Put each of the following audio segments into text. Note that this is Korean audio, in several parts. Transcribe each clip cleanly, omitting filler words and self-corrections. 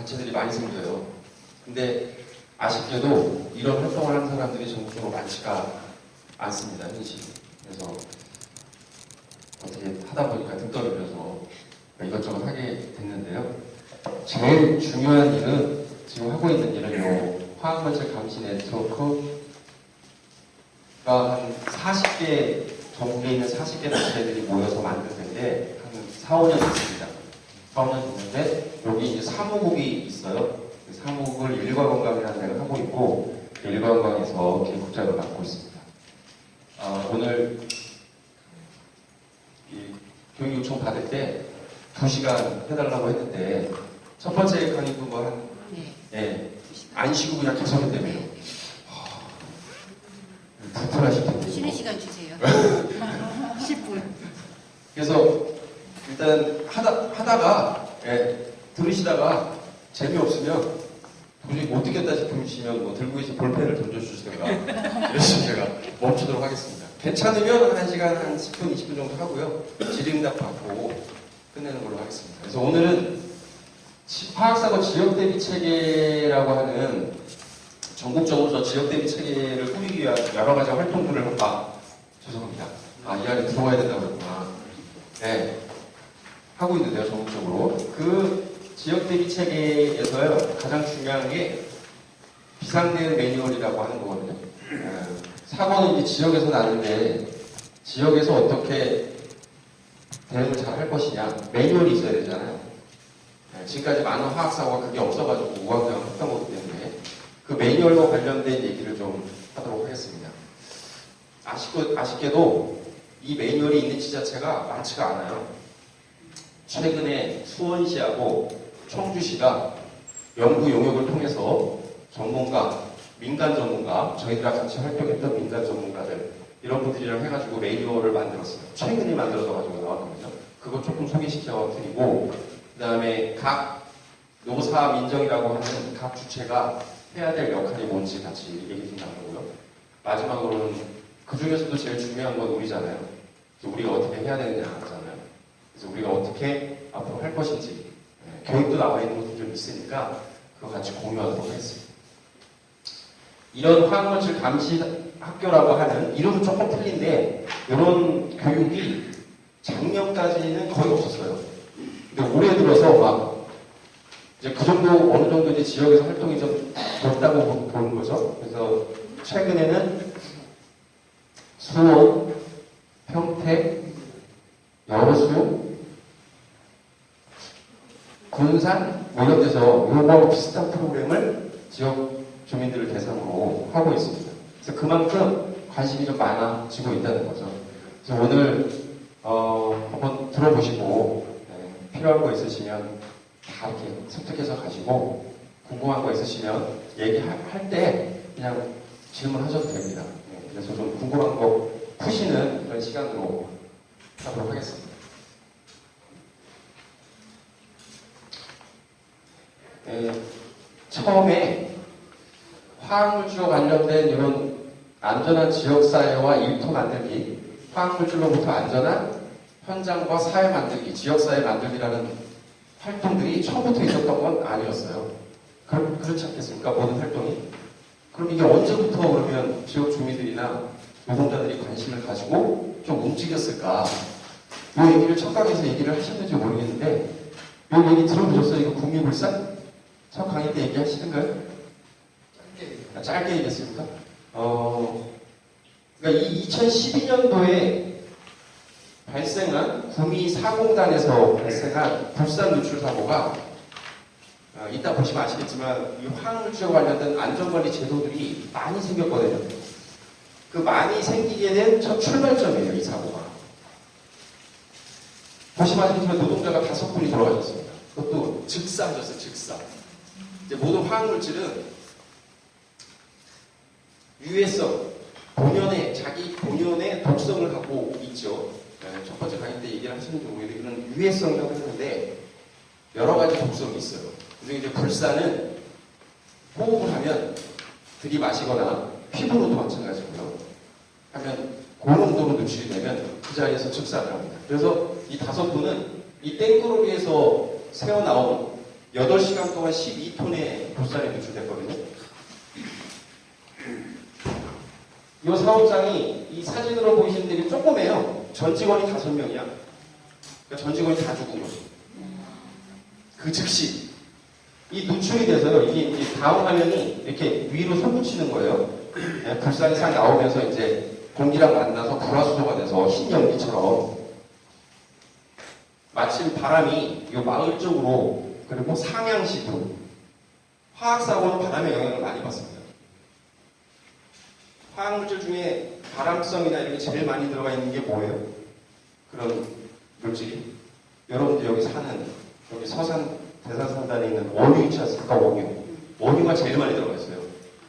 단체들이 많이 생겨요. 근데 아쉽게도 이런 활동을 하는 사람들이 전국적으로 많지가 않습니다, 현실이. 그래서 어떻게 하다 보니까 등 떠밀려서 이것저것 하게 됐는데요. 제일 중요한 일은, 지금 하고 있는 일은요, 화학물질 감시 네트워크가 한 40개, 전국에 있는 40개 단체들이 모여서 만든 건데, 한 4, 5년 됐습니다. 4, 5년 됐는데, 여기 이제 사무국이 있어요. 그 사무국을 일과건강이라는 데를 하고 있고, 일과건강에서 기획국장을 맡고 있습니다. 오늘 교육 요청 받을 때 2시간 해달라고 했는데, 첫 번째 강의도 뭐 안 쉬고 그냥 계속 했다며요. 불편하실 텐데. 쉬는 시간 주세요. 10분. 그래서 일단 하다가 들으시다가 재미없으면 도저히 못 듣겠다 싶으시면 뭐 들고 계신 볼펜을 던져주시든가 이러시면 제가 멈추도록 하겠습니다. 괜찮으면 1시간 한 10분, 20분 정도 하고요. 질의응답 받고 끝내는 걸로 하겠습니다. 그래서 오늘은 화학사고 지역대비 체계라고 하는 전국적으로 저 지역대비 체계를 꾸미기 위한 여러 가지 활동들을 죄송합니다. 이 안에 들어와야 된다고 그랬구나. 네. 하고 있는데요, 전국적으로. 그 지역대비 체계에서요, 가장 중요한 게 비상대응 매뉴얼이라고 하는 거거든요. 사고는 이제 지역에서 나는데, 지역에서 어떻게 대응을 잘 할 것이냐, 매뉴얼이 있어야 되잖아요. 지금까지 많은 화학사고가 그게 없어가지고 우왕좌왕 했던 거기 때문에 그 매뉴얼과 관련된 얘기를 좀 하도록 하겠습니다. 아쉽게도 이 매뉴얼이 있는 지자체가 많지가 않아요. 최근에 수원시하고 청주시가 연구 용역을 통해서 전문가, 민간 전문가, 저희들과 같이 활동했던 민간 전문가들 이런 분들이랑 해가지고 매뉴얼을 만들었어요. 최근에 만들어져가지고 나왔거든요. 그거 조금 소개시켜 드리고, 그 다음에 각 노사 민정이라고 하는 각 주체가 해야 될 역할이 뭔지 같이 얘기 좀 나누고요. 마지막으로는 그 중에서도 제일 중요한 건 우리잖아요. 우리가 어떻게 해야 되느냐잖아요. 그래서 우리가 어떻게 앞으로 할 것인지, 교육도 나와 있는 것도 좀 있으니까 그거 같이 공유하도록 하겠습니다. 이런 화학물질 감시 학교라고 하는, 이름은 조금 틀린데 이런 교육이 작년까지는 거의 없었어요. 근데 올해 들어서 이제 그 정도, 어느 정도 이제 지역에서 활동이 좀 됐다고 보는 거죠. 그래서 최근에는 수원, 평택, 여수, 군산, 이런 데서 요거하고 비슷한 프로그램을 지역 주민들을 대상으로 하고 있습니다. 그래서 그만큼 관심이 좀 많아지고 있다는 거죠. 그래서 오늘 한번 들어보시고 필요한 거 있으시면 다 이렇게 습득해서 가시고, 궁금한 거 있으시면 얘기할 때 그냥 질문하셔도 됩니다. 그래서 좀 궁금한 거 푸시는 그런 시간으로 하도록 하겠습니다. 처음에 화학물질과 관련된 이런 안전한 지역사회와 일터 만들기, 화학물질로부터 안전한 현장과 사회 만들기, 지역사회 만들기라는 활동들이 처음부터 있었던 건 아니었어요. 그렇지 않겠습니까? 모든 활동이. 그럼 이게 언제부터 그러면 지역 주민들이나 노동자들이 관심을 가지고 좀 움직였을까? 이 얘기를 첫 강의에서 얘기를 하셨는지 모르겠는데, 이 얘기 들어보셨어요? 이거 국미불산? 첫 강의 때 얘기하시던가요? 짧게 얘기했습니까? 그러니까 이 2012년도에 발생한 구미 사공단에서 발생한 불산 누출 사고가, 이따 보시면 아시겠지만 이 화학물질과 관련된 안전관리 제도들이 많이 생겼거든요. 그 많이 생기게 된 첫 출발점이에요, 이 사고가. 보시면 아시겠지만 노동자가 5분이 돌아가셨습니다. 그것도 즉사하셨어요, 즉사. 이제 모든 화학물질은 유해성, 자기 본연의 독성을 갖고 있죠. 첫 번째 강의 때 얘기를 하시는지 모르겠는데, 이런 유해성이라고 했는데 여러 가지 독성이 있어요. 그중에 이제 불산은 호흡을 하면, 들이마시거나 피부로도 마찬가지고요. 하면 고농도로 노출이 되면 그 자리에서 즉사를 합니다. 그래서 이 5분은 이 땡그로리에서 새어나온 8시간 동안 12톤의 불산이 노출됐거든요. 이 사업장이 이 사진으로 보이시는 데이 조그매요. 전 직원이 5명이야. 그러니까 전 직원이 다 죽은 거죠. 그 즉시 이 노출이 돼서요. 이게 이제 다음 화면이 이렇게 위로 솟구치는 거예요. 불산이 싹 나오면서 이제 공기랑 만나서 불화수소가 돼서 흰 연기처럼 마침 바람이 이 마을 쪽으로 그리고 상향식으로 화학사고는 바람의 영향을 많이 받습니다. 화학물질 중에 발암성이나 이런 게 제일 많이 들어가 있는 게 뭐예요? 그런 물질이 여러분들 여기 사는 여기 서산 대산산단에 있는 원유 있지 않습니까? 원유가 제일 많이 들어가 있어요.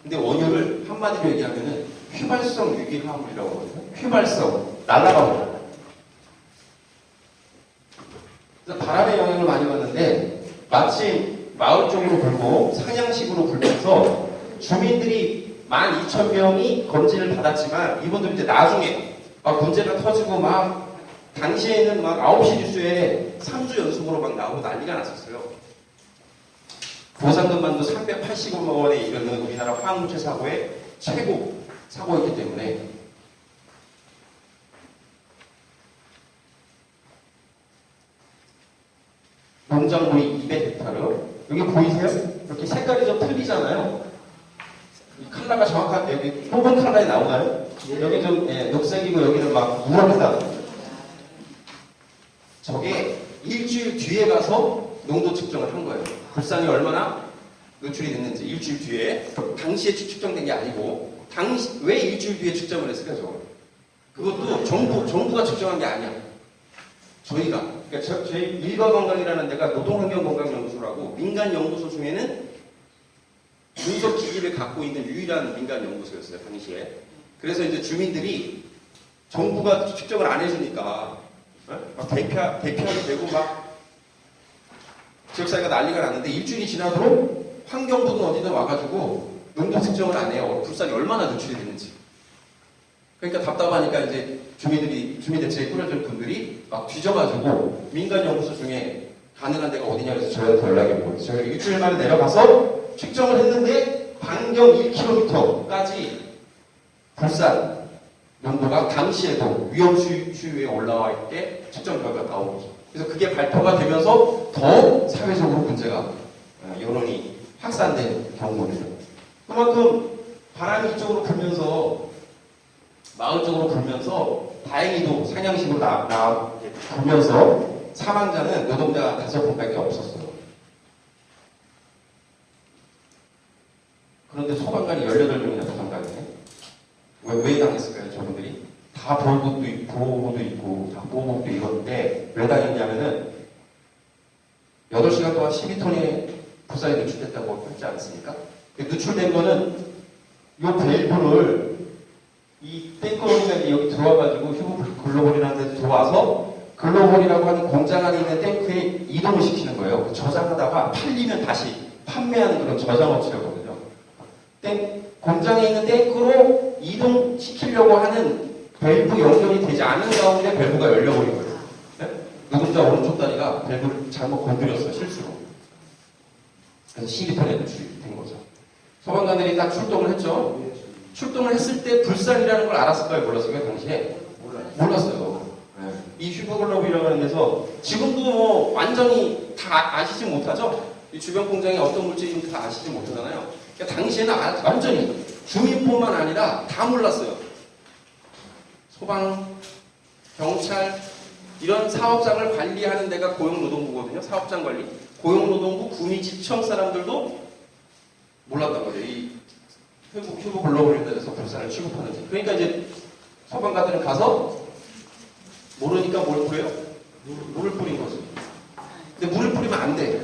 근데 원유를 한마디로 얘기하면은 휘발성 유기화합물이라고 하거든요. 휘발성 날아가고 그래서 바람의 영향을 많이 받는데 마침 마을 쪽으로 불고 상향식으로 불면서 주민들이 12,000명이 검진을 받았지만 이분들이 이제 나중에 막 문제가 터지고 막 당시에는 막 9시 뉴스에 3주 연속으로 막 나오고 난리가 났었어요. 보상금만도 380억 원에 이르는 우리나라 화학물질 사고의 최고 사고였기 때문에 농작물이 200헥타르 여기 보이세요? 이렇게 색깔이 좀 틀리잖아요. 이 컬러가 정확한 여기 뽑은 컬러에 나오나요? 여기 좀 녹색이고 여기는 막 우럭이다. 저게 일주일 뒤에 가서 농도 측정을 한 거예요. 불산이 얼마나 노출이 됐는지 일주일 뒤에 당시에 측정된 게 아니고 왜 일주일 뒤에 측정을 했을까요? 저거? 그것도 정부가 측정한 게 아니야. 저희가 그러니까 저희 일가건강이라는 데가 노동환경건강연구소라고 민간 연구소 중에는 분석 기기를 갖고 있는 유일한 민간 연구소였어요 당시에. 그래서 이제 주민들이 정부가 측정을 안 해주니까 막 대피하게 되고 막 지역사회가 난리가 났는데 일주일이 지나도록 환경부는 어디든 와가지고 농도 측정을 안 해요. 불산이 얼마나 노출이 됐는지. 그러니까 답답하니까 이제 주민대책에 꾸려진 분들이 막 뒤져가지고 민간 연구소 중에 가능한 데가 어디냐 그래서 저희한테 연락이 오고 저희가 일주일 만에 내려가서 측정을 했는데 반경 1km까지 불산 농도가 당시에도 위험 수위에 올라와 있게 측정 결과가 나온 거죠. 그래서 그게 발표가 되면서 더 사회적으로 문제가 여론이 확산된 경우거든요. 그만큼 바람이 이쪽으로 불면서 마을 쪽으로 불면서 다행히도 상향식으로 불면서 사망자는 노동자 5분밖에 없었어요. 그런데 소방관이 18명이나 부상당했네. 왜 당했을까요, 저분들이? 다 보호복도 있고, 다 보호복도 입었는데, 왜 당했냐면은, 8시간 동안 12톤의 부상이 노출됐다고 했지 않습니까? 노출된 거는, 요 밸브를, 이 탱커가 여기 들어와가지고, 휴브 글로벌이라는 데 들어와서, 글로벌이라고 하는 공장 안에 있는 탱크에 이동을 시키는 거예요. 저장하다가 팔리면 다시 판매하는 그런 저장업체거든요. 공장에 있는 탱크로 이동시키려고 하는 밸브 연결이 되지 않은 가운데 밸브가 열려버린 거예요. 네? 노동자 오른쪽 다리가 밸브를 잘못 건드렸어요, 실수로. 그래서 12톤에 노출이 된 거죠. 소방관들이 딱 출동을 했죠. 출동을 했을 때 불산이라는 걸 알았을까요? 몰랐을까요? 당시에? 몰랐어요. 네. 이 슈퍼글로브라고 하는 데서 지금도 뭐 완전히 다 아시지 못하죠? 이 주변 공장이 어떤 물질인지 다 아시지 못하잖아요. 그러니까 당시에는 완전히 주민뿐만 아니라 다 몰랐어요. 소방, 경찰 이런 사업장을 관리하는 데가 고용노동부거든요. 사업장 관리. 고용노동부, 구미지청 사람들도 몰랐던 거죠. 이 휴브 글로벌에서 불산을 취급하는지. 그러니까 이제 소방관들은 가서 모르니까 뭘 뿌려요? 물을 뿌린 거죠. 근데 물을 뿌리면 안 돼.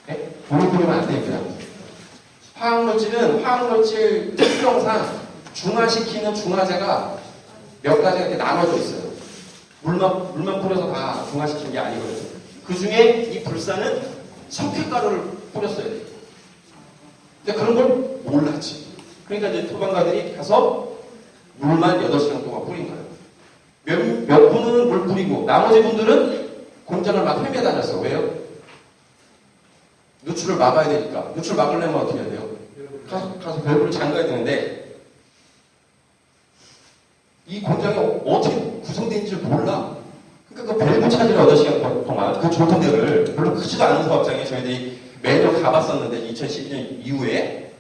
네? 물을 뿌리면 안 됩니다. 화학물질 특성상 중화시키는 중화제가 몇 가지가 이렇게 나눠져 있어요. 물만 뿌려서 다 중화시키는 게 아니거든요. 그 중에 이 불산은 석회가루를 뿌렸어야 돼요. 근데 그런 걸 몰랐지. 그러니까 이제 소방관들이 가서 물만 8시간 동안 뿌린 거예요. 몇 분은 물 뿌리고 나머지 분들은 공장을 막 헤매다녔어. 왜요? 누출을 막아야 되니까. 누출 막으려면 어떻게 해야 돼요? 가서 밸브를 잠가야 되는데 이 공장이 어떻게 구성되는지 몰라. 그러니까 그 밸브 찾으려 8시간 동안 그 좁은 데를 별로 크지도 않은 사업장에 저희들이 매년 가봤었는데 2012년 이후에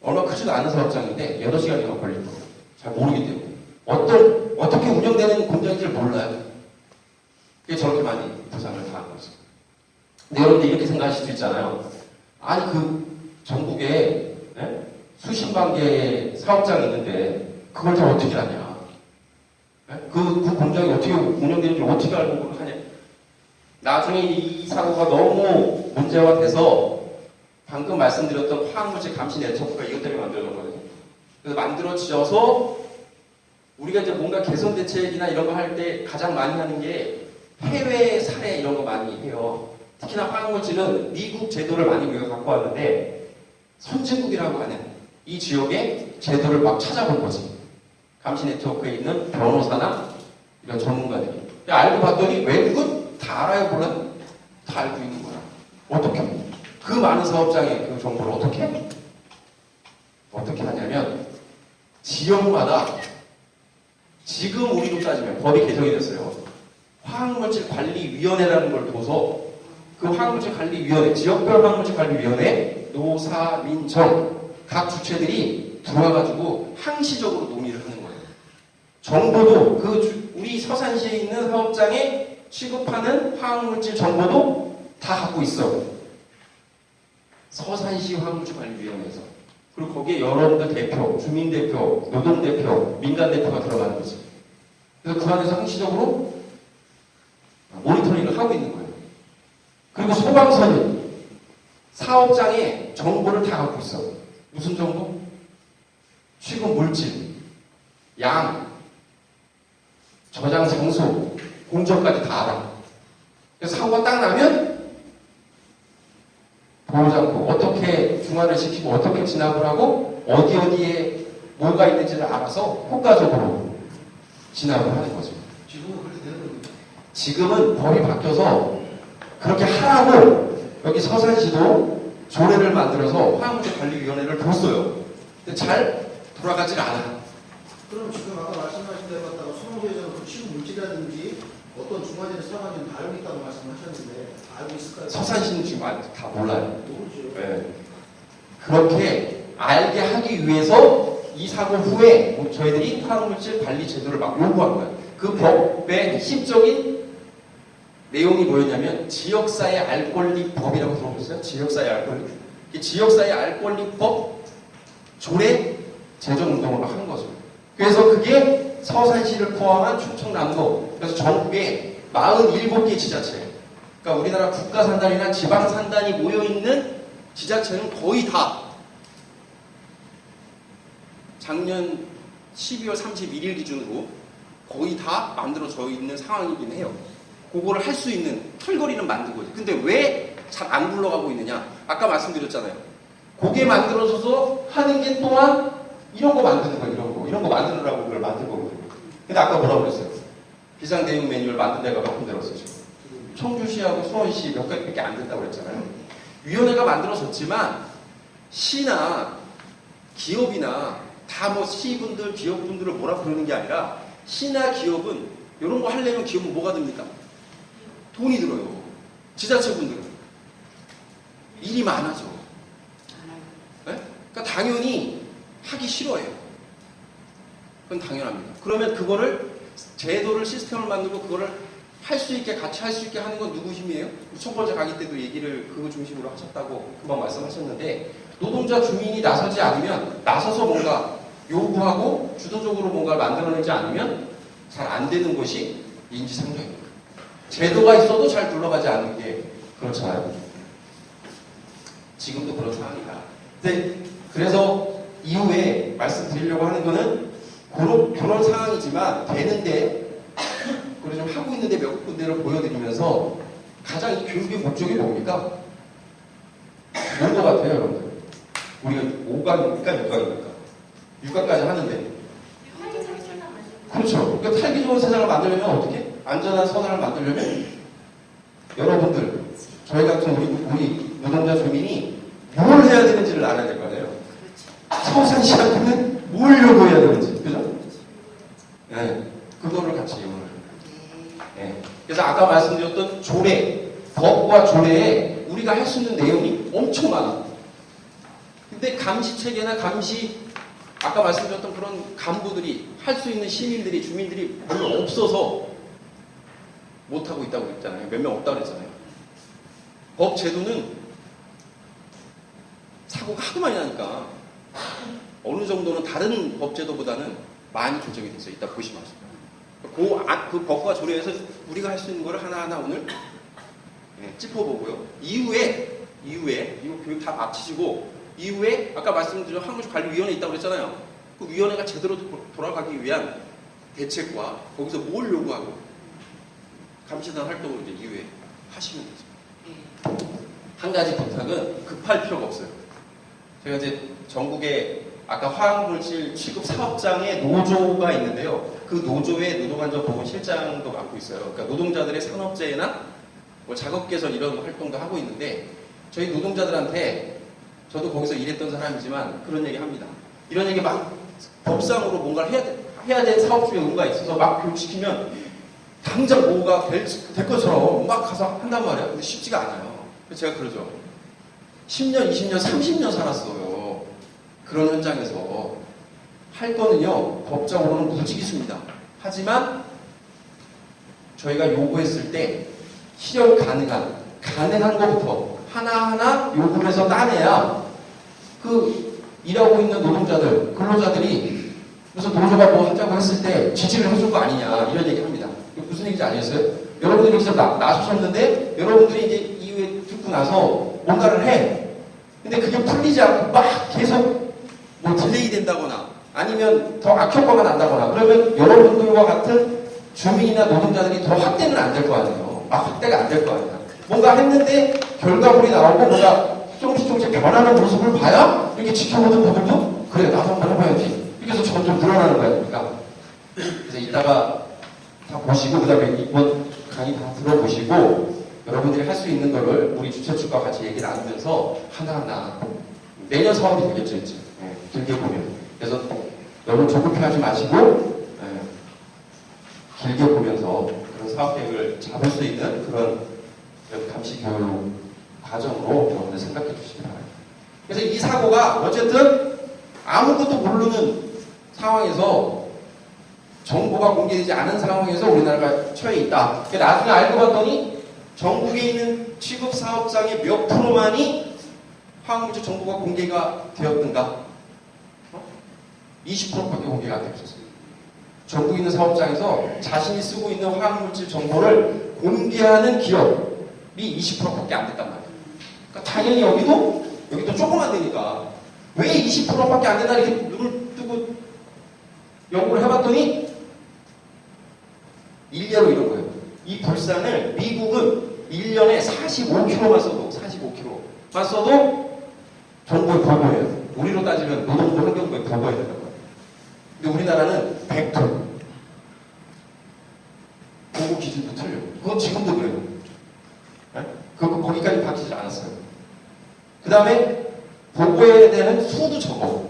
얼마 크지도 않은 사업장인데 8시간이나 걸릴 거예요. 잘 모르기 때문에. 어떻게 운영되는 공장인지를 몰라요. 그게 저렇게 많이 부상을 당한 거죠. 근데 여러분들 이렇게 생각하실 수 있잖아요. 아니 전국에 수십만 개의 사업장이 있는데 그걸 다 어떻게 하냐. 그 공장이 어떻게 운영되는지 어떻게 알고 하냐. 나중에 이 사고가 너무 문제화돼서 방금 말씀드렸던 화학물질 감시 네트워크가 이것 때문에 만들어졌거든요. 그래서 만들어져서 우리가 이제 뭔가 개선 대책이나 이런 거 할 때 가장 많이 하는 게 해외 사례 이런 거 많이 해요. 특히나 화학물질은 미국 제도를 많이 우리가 갖고 왔는데 선진국이라고 하는 이 지역의 제도를 막 찾아본 거지. 감시 네트워크에 있는 변호사나 이런 전문가들이. 알고 봤더니 외국은 다 알아요, 몰라요? 다 알고 있는 거야. 어떻게? 그 많은 사업장의 그 정보를 어떻게 하냐면 지역마다 지금 우리로 따지면 법이 개정이 됐어요. 화학물질관리위원회라는 걸 둬서 그 화학물질관리위원회, 지역별 화학물질관리위원회, 노사, 민정 각 주체들이 들어와가지고 항시적으로 논의를 하는 거예요. 정보도 우리 서산시에 있는 사업장에 취급하는 화학물질 정보도 다 갖고 있어. 서산시 화학물질관리위원회에서. 그리고 거기에 여러분들 대표, 주민대표, 노동대표, 민간대표가 들어가는 거지. 그래서 그 안에서 항시적으로 모니터링을 하고 있는 거예요. 그리고 소방서는 사업장에 정보를 다 갖고 있어. 무슨 정보? 취급 물질, 양, 저장 장소, 공정까지 다 알아. 그래서 사고가 딱 나면 보호장구 어떻게 중화를 시키고 어떻게 진압을 하고 어디에 뭐가 있는지를 알아서 효과적으로 진압을 하는 거죠. 지금은 그렇게 되는 겁니다. 지금은 법이 바뀌어서 그렇게 하라고 여기 서산시도 조례를 만들어서 화학물질관리위원회를 뒀어요. 근데 잘 돌아가질 않아요. 그럼 지금 아까 말씀하신 데 봤다가 소방서에서는 그 취급 물질이라든지 어떤 중화제를 사용하는지 다 알고 있다고 말씀하셨는데 다 알고 있을까요? 서산시는 지금 다 몰라요. 모르죠. 네. 그렇게 알게 하기 위해서 이 사고 후에 저희들이 화학물질 관리 제도를 막 요구한 거예요. 그 법의 핵심적인 내용이 뭐였냐면 지역사회 알 권리법이라고 들어보셨어요? 지역사회 알 권리. 이 지역사회 알 권리법 조례 제정 운동을 막 한 거죠. 그래서 그게 서산시를 포함한 충청남도, 그래서 전국에 47개 지자체, 그러니까 우리나라 국가산단이나 지방산단이 모여있는 지자체는 거의 다 작년 12월 31일 기준으로 거의 다 만들어져 있는 상황이긴 해요. 그거를 할 수 있는 털거리는 만든 거지. 근데 왜 잘 안 굴러가고 있느냐? 아까 말씀드렸잖아요. 그게 만들어져서 하는 게 또한 이런 거 만드는 거예요. 이런 거 만드느라고 그걸 만든 거거든요. 근데 아까 뭐라고 그랬어요? 비상대응 매뉴얼 만든 데가 몇 군데로 썼죠. 청주시하고 수원시 몇 가지밖에 안 된다고 그랬잖아요. 위원회가 만들어졌지만 시나 기업이나 다 뭐 시분들, 기업분들을 뭐라 부르는 게 아니라 시나 기업은 이런 거 하려면 기업은 뭐가 듭니까? 돈이 들어요. 지자체분들은 일이 많아져. 네? 그러니까 당연히 하기 싫어해요. 그건 당연합니다. 그러면 그거를 제도를 시스템을 만들고 그거를 할 수 있게 같이 할 수 있게 하는 건 누구 힘이에요? 첫 번째 강의 때도 얘기를 그거 중심으로 하셨다고 금방 말씀하셨는데 노동자 주민이 나서지 않으면 나서서 뭔가 요구하고 주도적으로 뭔가를 만들어내지 않으면 잘 안 되는 것이 인지상정입니다. 제도가 있어도 잘 굴러가지 않는 게 그렇잖아요. 지금도 그런 상황이다. 그래서 이후에 말씀드리려고 하는 거는 그런 상황이지만 되는데 그걸 좀 하고 있는데 몇 군데를 보여드리면서 가장 이 교육의 목적이 뭡니까? 뭔 것 같아요, 여러분들? 우리가 5강입니까? 6강입니까? 6강까지 하는데. 그렇죠. 그러니까 살기 좋은 세상을 만들려면 어떻게? 안전한 선언을 만들려면 여러분들, 저희 같은 우리 노동자 주민이 뭘 해야 되는지를 알아야 될 거 아니에요. 서울시한테는 뭘 요구해야 되는지, 그죠? 네, 그거를 같이 요구를. 네. 그래서 아까 말씀드렸던 조례, 법과 조례에 우리가 할 수 있는 내용이 엄청 많아. 근데 감시체계나 아까 말씀드렸던 그런 간부들이, 할 수 있는 시민들이, 주민들이 별로 없어서 못하고 있다고 그랬잖아요. 몇 명 없다고 그랬잖아요. 법 제도는 사고가 하도 많이 나니까 어느 정도는 다른 법 제도보다는 많이 교정이 됐어요. 이따 보시면 아시죠. 그 법과 조례에서 우리가 할 수 있는 거를 하나하나 오늘 짚어보고요. 이후에 이거 교육 다 마치시고 이후에 아까 말씀드린 한국관리위원회 있다고 그랬잖아요. 그 위원회가 제대로 돌아가기 위한 대책과 거기서 뭘 요구하고 감시단 활동을 이제 이후에 하시면 되죠. 한 가지 부탁은 급할 필요가 없어요. 제가 이제 전국에 아까 화학물질 취급 사업장에 노조가 있는데요. 그 노조의 노동안전보건실장도 맡고 있어요. 그러니까 노동자들의 산업재해나 뭐 작업 개선 이런 활동도 하고 있는데 저희 노동자들한테 저도 거기서 일했던 사람이지만 그런 얘기 합니다. 이런 얘기 막 법상으로 뭔가를 해야 될 사업 중에 뭔가 있어서 막 교육시키면 당장 뭐가 될 것처럼 막 가서 한단 말이에요. 근데 쉽지가 않아요. 그래서 제가 그러죠. 10년, 20년, 30년 살았어요. 그런 현장에서. 할 거는요, 법적으로는 무지기수입니다. 하지만 저희가 요구했을 때 실현 가능한 것부터 하나하나 요구를 해서 따내야 그 일하고 있는 노동자들, 근로자들이 무슨 노조가 뭐 하자고 했을 때 지지를 해줄 거 아니냐 이런 얘기 합니다. 무슨 얘기인지 아시겠어요? 여러분들이 여기서 나서셨는데 여러분들이 이제 이후에 듣고 나서 뭔가를 해. 근데 그게 풀리지 않고 막 계속 뭐 딜레이 된다거나 아니면 더 악효과가 난다거나 그러면 여러분들과 같은 주민이나 노동자들이 더 확대는 안 될 거 아니에요. 막 확대가 안 될 거 아니야. 뭔가 했는데 결과물이 나오고 뭔가 조금씩 변하는 모습을 봐야 이렇게 지켜보던 분들도 그래 나도 한번 해봐야지. 이렇게 해서 점점 늘어나는 거 아닙니까? 그래서 이따가 다 보시고 그 다음에 이번 강의 다 들어보시고 여러분들이 할 수 있는 거를 우리 주최 측과 같이 얘기 나누면서 하나하나 내년 사업이 되겠죠 이제 길게 보면. 그래서 너무 조급해하지 마시고 길게 보면서 그런 사업 계획을 잡을 수 있는 그런 감시 교육 과정으로 여러분들 생각해 주시기 바랍니다. 그래서 이 사고가 어쨌든 아무것도 모르는 상황에서 정보가 공개되지 않은 상황에서 우리나라가 처해 있다. 나중에 알고 봤더니 전국에 있는 취급 사업장의 몇 프로만이 화학물질 정보가 공개가 되었던가? 20%밖에 공개가 안 되고 있었어요. 전국에 있는 사업장에서 자신이 쓰고 있는 화학물질 정보를 공개하는 기업이 20%밖에 안 됐단 말이에요. 그러니까 당연히 여기도 조금 안 되니까 왜 20%밖에 안 된다 이렇게 눈을 뜨고 연구를 해봤더니 일례로 이런 거예요. 이 불산을 미국은 1년에 45kg만 써도 정부에 보고해요. 우리로 따지면 노동부 환경부에 보고해야 된다고 해요. 근데 우리나라는 100톤. 보고 기준도 틀려. 그건 지금도 그래요. 거기까지 바뀌지 않았어요. 그 다음에 보고해야 되는 수도 적어.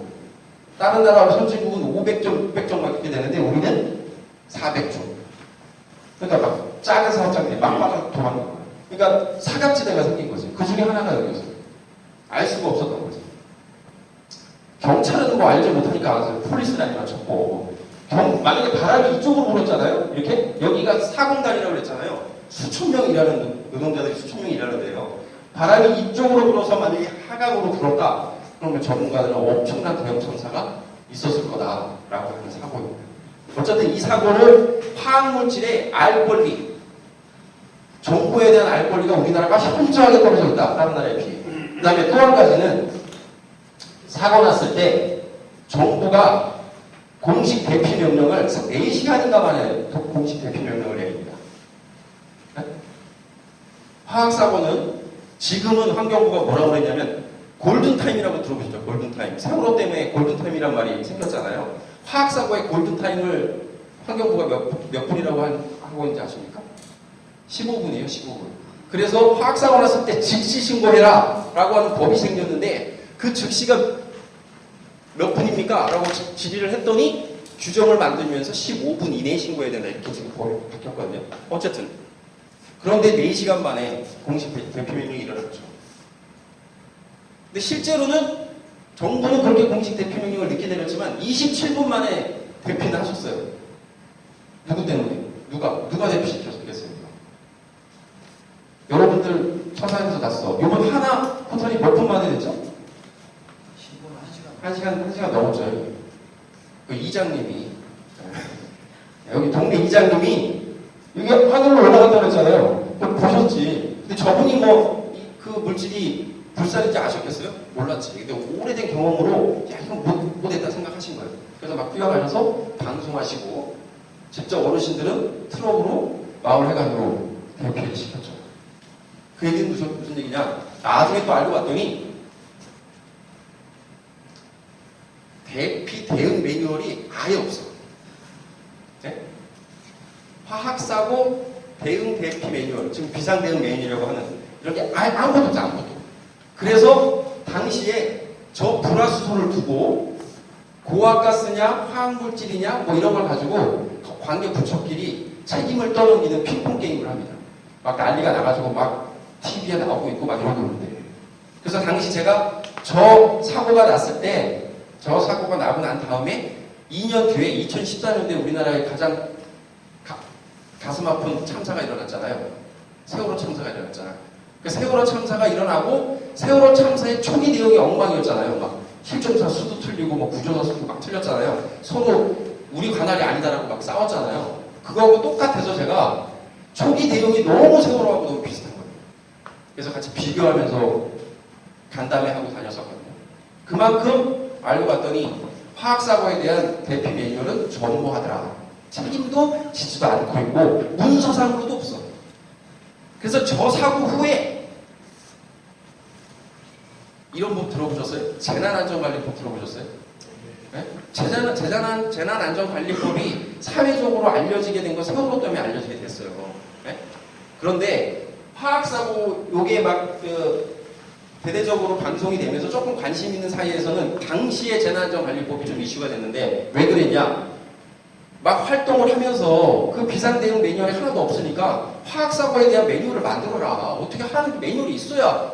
다른 나라 선진국은 500점, 600점만 이렇게 되는데 우리는 400점. 그러니까 막 작은 사업장들이 막 도망간 거예요. 그러니까 사각지대가 생긴 거지. 그 중에 하나가 여기였어요. 알 수가 없었던 거지. 경찰은 뭐 알지 못하니까 폴리스라인 맞췄고 만약에 바람이 이쪽으로 불었잖아요. 이렇게 여기가 사공단이라고 그랬잖아요. 수천 명 일하는 노동자들이 수천 명 일하는데요. 바람이 이쪽으로 불어서 만약에 하강으로 불었다. 그러면 전문가들은 엄청난 대형 참사가 있었을 거다라고 하는 사고입니다. 어쨌든 이 사고는 화학물질의 알 권리, 정보에 대한 알 권리가 우리나라가 현저하게 떨어져 있다. 다른 나라에 비해. 그 다음에 또 한 가지는 사고 났을 때 정부가 공식 대피 명령을 4시간인가 만에 공식 대피 명령을 내립니다. 화학사고는 지금은 환경부가 뭐라고 그랬냐면 골든타임이라고 들어보셨죠? 골든타임. 세월호 때문에 골든타임이란 말이 생겼잖아요. 화학사고의 골든타임을 환경부가 몇 분이라고 하고 있는지 아십니까? 15분이에요, 15분. 그래서 화학사고 났을 때 즉시 신고해라 라고 하는 법이 생겼는데 그 즉시가 몇 분입니까? 라고 질의를 했더니 규정을 만들면서 15분 이내에 신고해야 된다 이렇게 지금 법이 바뀌었거든요. 어쨌든 그런데 4시간 만에 공식 대피 명령이 일어났죠. 근데 실제로는 정부는 그렇게 공식 대피 명령을 늦게 내렸지만 27분 만에 대피는 하셨어요. 누구 때문에? 누가 대피시켰겠어요? 여러분들 서산에서 났어. 이번 하나 포털이 몇 분 만에 됐죠? 신고는 1시간. 1시간 넘었죠. 그 이장님이 여기 동네 이장님이 이게 하늘로 올라간다고 했잖아요. 보셨지. 근데 저분이 뭐 그 물질이 불살인지 아셨겠어요? 몰랐지. 근데 오래된 경험으로 야 이건 못했다 생각하신 거예요. 그래서 막 뛰어가셔서 방송하시고 직접 어르신들은 트럭으로 마을 해관으로 대피를 시켰죠. 그 얘기는 무슨 얘기냐? 나중에 또 알고 봤더니 대피 대응 매뉴얼이 아예 없어. 네? 화학사고 대응 대피 매뉴얼, 지금 비상 대응 매뉴얼이라고 하는 이런 게 아무것도 없어, 아무것도. 그래서 당시에 저 불화수소를 두고 고압가스냐 화학물질이냐 뭐 이런 걸 가지고 관계 부처끼리 책임을 떠넘기는 핑퐁 게임을 합니다. 막 난리가 나가지고 막 TV에 나오고 있고 막 이러고 있는데. 그래서 당시 제가 저 사고가 났을 때 저 사고가 나고 난 다음에 2년 뒤에 2014년도에 우리나라에 가장 가슴 아픈 참사가 일어났잖아요. 세월호 참사가 일어났잖아요. 그 세월호 참사가 일어나고 세월호 참사의 초기 내용이 엉망이었잖아요. 막 실종사 수도 틀리고 뭐 구조사 수도 막 틀렸잖아요. 서로 우리 관할이 아니다라고 막 싸웠잖아요. 그거하고 똑같아서 제가 초기 내용이 너무 세월호하고 너무 비슷한 거예요. 그래서 같이 비교하면서 간담회 하고 다녔었거든요. 그만큼 알고 봤더니 화학사고에 대한 대피 매뉴얼은 전무하더라. 책임도 지지도 않고 있고 문서상으로도 없어. 그래서 저 사고 후에 이런 법 들어보셨어요? 재난안전관리법 들어보셨어요? 네? 재난안전관리법이 사회적으로 알려지게 된 건 세월호 때문에 알려지게 됐어요. 네? 그런데 화학사고 요게 막 대대적으로 방송이 되면서 조금 관심 있는 사이에서는 당시에 재난안전관리법이 좀 이슈가 됐는데 왜 그랬냐? 막 활동을 하면서 그 비상대응 매뉴얼이 하나도 없으니까 화학사고에 대한 매뉴얼을 만들어라. 어떻게 하는 매뉴얼이 있어야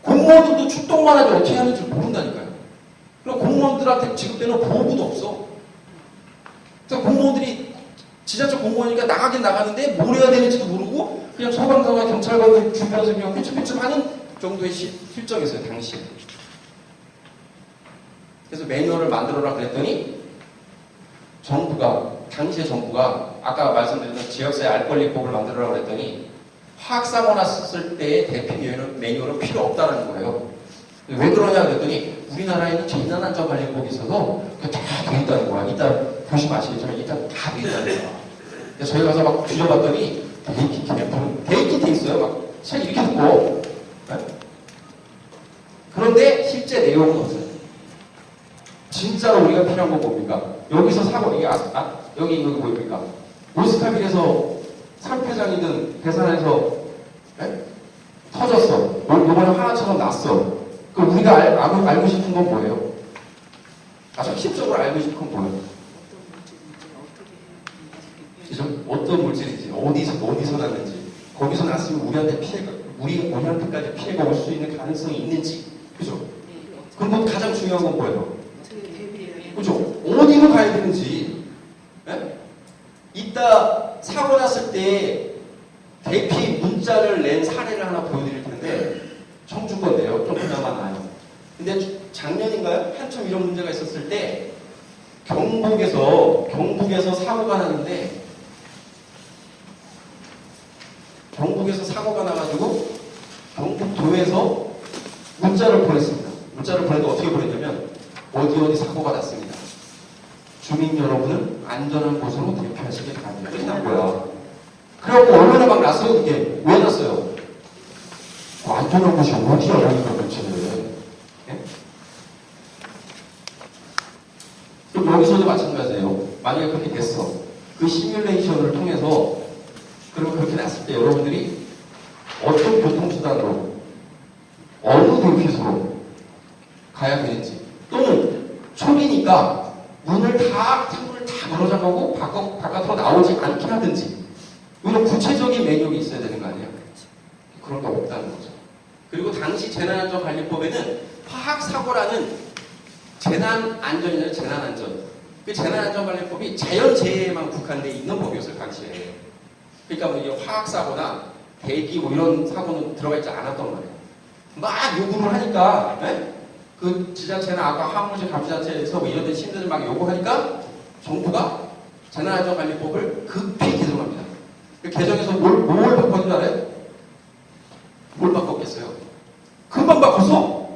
공무원들도 출동만 하지 어떻게 하는지 모른다니까요. 그리고 공무원들한테 지급되는 보호구도 없어. 그래서 공무원들이 지자체 공무원이니까 나가긴 나가는데 뭘 해야 되는지도 모르고 그냥 소방서나 경찰관들 주변에서 그냥 휘청휘청 하는 정도의 실정이었어요, 당시에. 그래서 매뉴얼을 만들어라 그랬더니 당시의 정부가 아까 말씀드렸던 지역사회 알 권리법을 만들어라 그랬더니 화학사고 났을 때의 대피 매뉴얼은 필요 없다는 거예요. 왜 그러냐 그랬더니 우리나라에는 재난안전관리법이 있어서 그게 다돼 있다는 거야. 이따 보시면 아시겠지만 일단 다 돼 있다는 거야. 그래서 저희 가서 막 뒤져봤더니 데이키트 있어요. 막 책 이렇게 듣고. 네? 그런데 실제 내용은 없어요. 진짜로 우리가 필요한 건 뭡니까? 여기서 사고, 여기 보입니까? 오스카빌에서 상폐장이든 배산에서 터졌어. 요번에 하나처럼 났어. 그럼 우리가 알고 싶은 건 뭐예요? 아주 핵심적으로 알고 싶은 건 뭐예요? 어떤 물질인지, 어디서 났는지, 거기서 났으면 우리한테까지 피해가 올 수 있는 가능성이 있는지, 그죠? 그럼 가장 중요한 건 뭐예요? 그죠? 어디로 가야 되는지. 네? 이따 사고 났을 때 대피 문자를 낸 사례를 하나 보여드릴 텐데 청주 건데요. 좀 그나마 나요. 근데 작년인가요? 한참 이런 문제가 있었을 때 경북에서 사고가 났는데 경북에서 사고가 나가지고 경북도에서 문자를 보냈습니다. 문자를 보내도 어떻게 보냈냐면 어디 사고가 났습니다. 주민 여러분은 안전한 곳으로 대피하시기 바랍니다. 이렇게 난 거야. 그래갖고 언론에 막 났어요. 그게 왜 났어요? 그 안전한 곳이 어디야? 이러니까 그렇지. 네? 그럼 여기서도 마찬가지예요. 만약에 그렇게 됐어. 그 시뮬레이션을 통해서 그러면 그렇게 났을 때 여러분들이 어떤 교통수단으로 어느 대피소로 가야 되는지, 또는 초기니까 창문을 다 걸어 잠가고 바깥으로 나오지 않게 하든지, 이런 구체적인 매뉴얼이 있어야 되는 거 아니에요? 그런 게 없다는 거죠. 그리고 당시 재난안전관리법에는 화학사고라는 재난안전이잖아요. 재난안전. 그 재난안전관리법이 자연재해에만 국한되어 있는 법이었어요, 당시에. 그러니까 뭐 이게 화학사고나 대기 뭐 이런 사고는 들어가 있지 않았던 말이에요. 막 요구를 하니까, 네? 그 지자체나 아까 화학물질 감시자체에서 뭐 이런 데 시민들이 막 요구하니까 정부가 재난안전관리법을 급히 개정합니다. 그 개정해서 뭘 바꿨는 줄 알아요? 뭘 바꿨겠어요? 금방 바꿨어?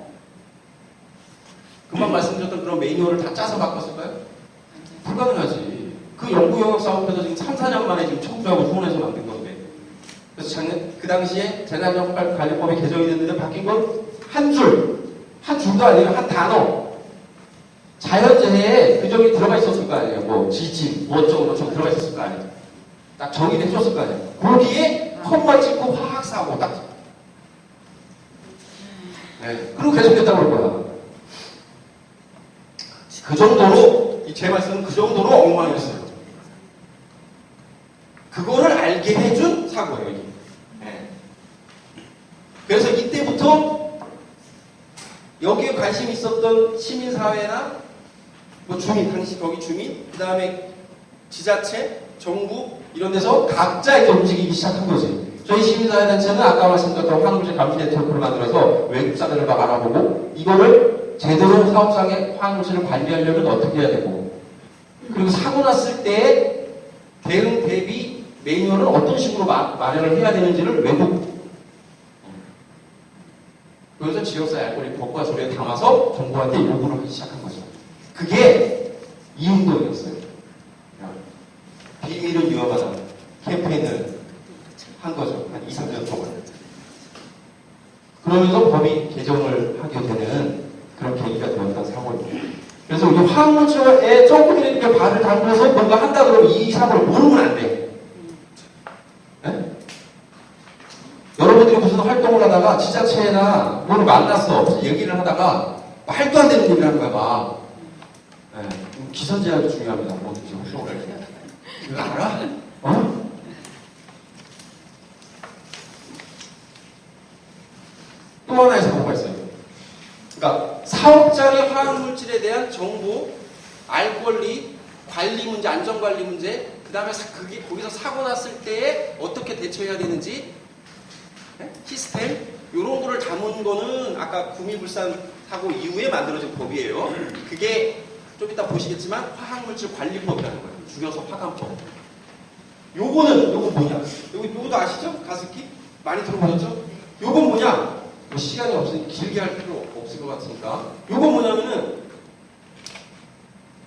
금방 말씀드렸던 그런 매뉴얼을 다 짜서 바꿨을까요? 불가능하지. 그 연구영역사업에서 지금 3, 4년 만에 지금 청주하고 수원에서 만든 건데. 그래서 작년, 그 당시에 재난안전관리법이 개정이 됐는데 바뀐 건 한 줄도 아니에요. 한 단어. 자연재해에 규정이 들어가 있었을 거 아니에요. 뭐 지진, 뭐 어쩌고 들어가 있었을 거 아니에요. 딱 정의를 해줬을 거 아니에요. 거기에 컴마 찍고 화학사고 딱. 네. 그리고 계속했다고 그럴 거야. 그 정도로, 제 말씀은 그 정도로 엉망이었어요. 그거를 알게 해준 사고예요, 이게. 네. 그래서 이때부터 여기에 관심 있었던 시민사회나 뭐 주민, 당시 거기 주민, 그 다음에 지자체, 정부, 이런 데서 각자 이제 움직이기 시작한 거지. 저희 시민사회단체는 아까 말씀드렸던 화학물질 감시 네트워크를 만들어서 외국사들을 막 알아보고, 이거를 제대로 사업장에 화학물질을 관리하려면 어떻게 해야 되고, 그리고 사고 났을 때 대응 대비 매뉴얼은 어떤 식으로 마련을 해야 되는지를 외국, 그래서 지역사회 알고리즘 법과 조례에 담아서 정부한테 요구를 하기 시작한 거죠. 그게 이 운동이었어요. 비밀은 위험하다 캠페인을 한 거죠. 한 2, 3년 동안. 그러면서 법이 개정을 하게 되는 그런 계기가 되었던 사고입니다. 그래서 우리 화학물질에 조금이라도 발을 담궈서 뭔가 한다 그러면 이 사고를 모르면 안 돼. 네? 여러분들이 무슨 활동을 하다가 지자체나 뭐를 만났어. 무슨 얘기를 하다가 말도 안 되는 얘기를 하는 거야, 막. 네. 기선제압이 중요합니다. 뭐든지 활동을 할 때. 이거 알아? 어? 또 하나의 사고가 있어요. 그러니까 사업장의 화학물질에 대한 정보, 알 권리, 관리 문제, 안전관리 문제, 그 다음에 그게 거기서 사고 났을 때에 어떻게 대처해야 되는지, 네? 시스템, 이런 거를 담은 거는 아까 구미불산 사고 이후에 만들어진 법이에요. 그게 좀 이따 보시겠지만 화학물질 관리법이라는 거예요. 줄여서 화관법. 요거 뭐냐? 요것도 아시죠? 가습기? 많이 들어보셨죠? 요건 뭐냐? 뭐 시간이 없으니 길게 할 필요 없을 것 같으니까. 요건 뭐냐면은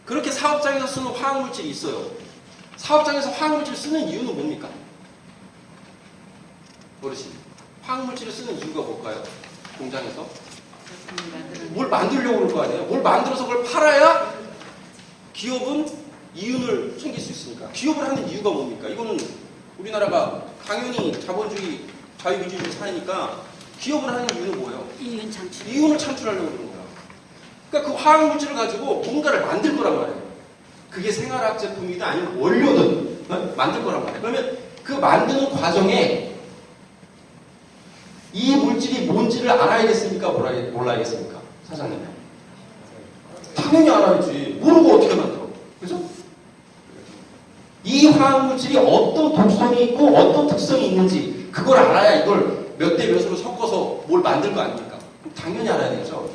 그렇게 사업장에서 쓰는 화학물질이 있어요. 사업장에서 화학물질 쓰는 이유는 뭡니까? 어르신, 화학물질을 쓰는 이유가 뭘까요? 공장에서? 뭘 만들려고 그럴 거 아니에요? 뭘 만들어서 그걸 팔아야 기업은 이윤을 챙길 수 있으니까. 기업을 하는 이유가 뭡니까? 이거는 우리나라가 당연히 자본주의, 자유민주주의 사회니까 기업을 하는 이유는 뭐예요? 이윤 창출. 이윤을 창출하려고 그러는 거야. 그러니까 그 화학물질을 가지고 뭔가를 만들 거란 말이에요. 그게 생활학 제품이든 아니면 원료든 만들 거란 말이에요. 그러면 그 만드는 과정에 이 물질이 뭔지를 알아야겠습니까? 몰라야겠습니까? 사장님. 당연히 알아야지. 모르고 어떻게 만들어? 그죠? 이 화학물질이 어떤 독성이 있고 어떤 특성이 있는지 그걸 알아야 이걸 몇 대 몇으로 섞어서 뭘 만들 거 아닙니까? 당연히 알아야 되죠.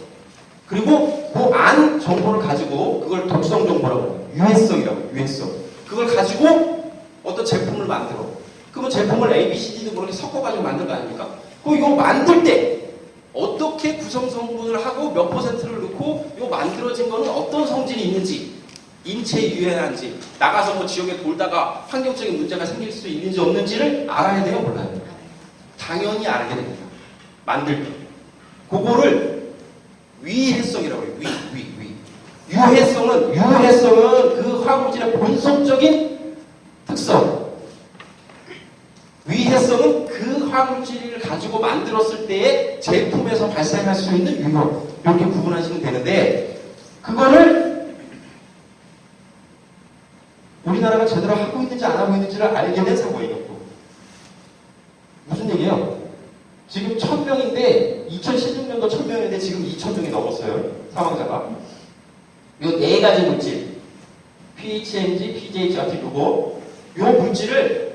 그리고 그 안 정보를 가지고 그걸 독성 정보라고 해요. 유해성이라고, 유해성. 그걸 가지고 어떤 제품을 만들어. 그러면 제품을 A, B, C, D도 그렇게 섞어가지고 만들 거 아닙니까? 그럼 이거 만들 때 어떻게 구성 성분을 하고 몇 퍼센트를 넣고 이거 만들어진 거는 어떤 성질이 있는지, 인체에 유해한지, 나가서 뭐 지역에 돌다가 환경적인 문제가 생길 수 있는지 없는지를 알아야 돼요, 몰라요? 당연히 알게 됩니다. 만들 때. 그거를 위해성이라고 해요. 유해성은 그 화학물질의 본성적인 특성. 위해성은 그 화학물질을 가지고 가지고 만들었을 때의 제품에서 발생할 수 있는 위험, 이렇게 구분하시면 되는데, 그거를 우리나라가 제대로 하고 있는지 안 하고 있는지를 알게 된 사고예요. 무슨 얘기예요? 지금 1000명인데 2016년도 1000명인데 지금 2000명이 넘었어요. 사망자가. 이 네 가지 물질, PHMG, PJH 같은 요거, 요 물질을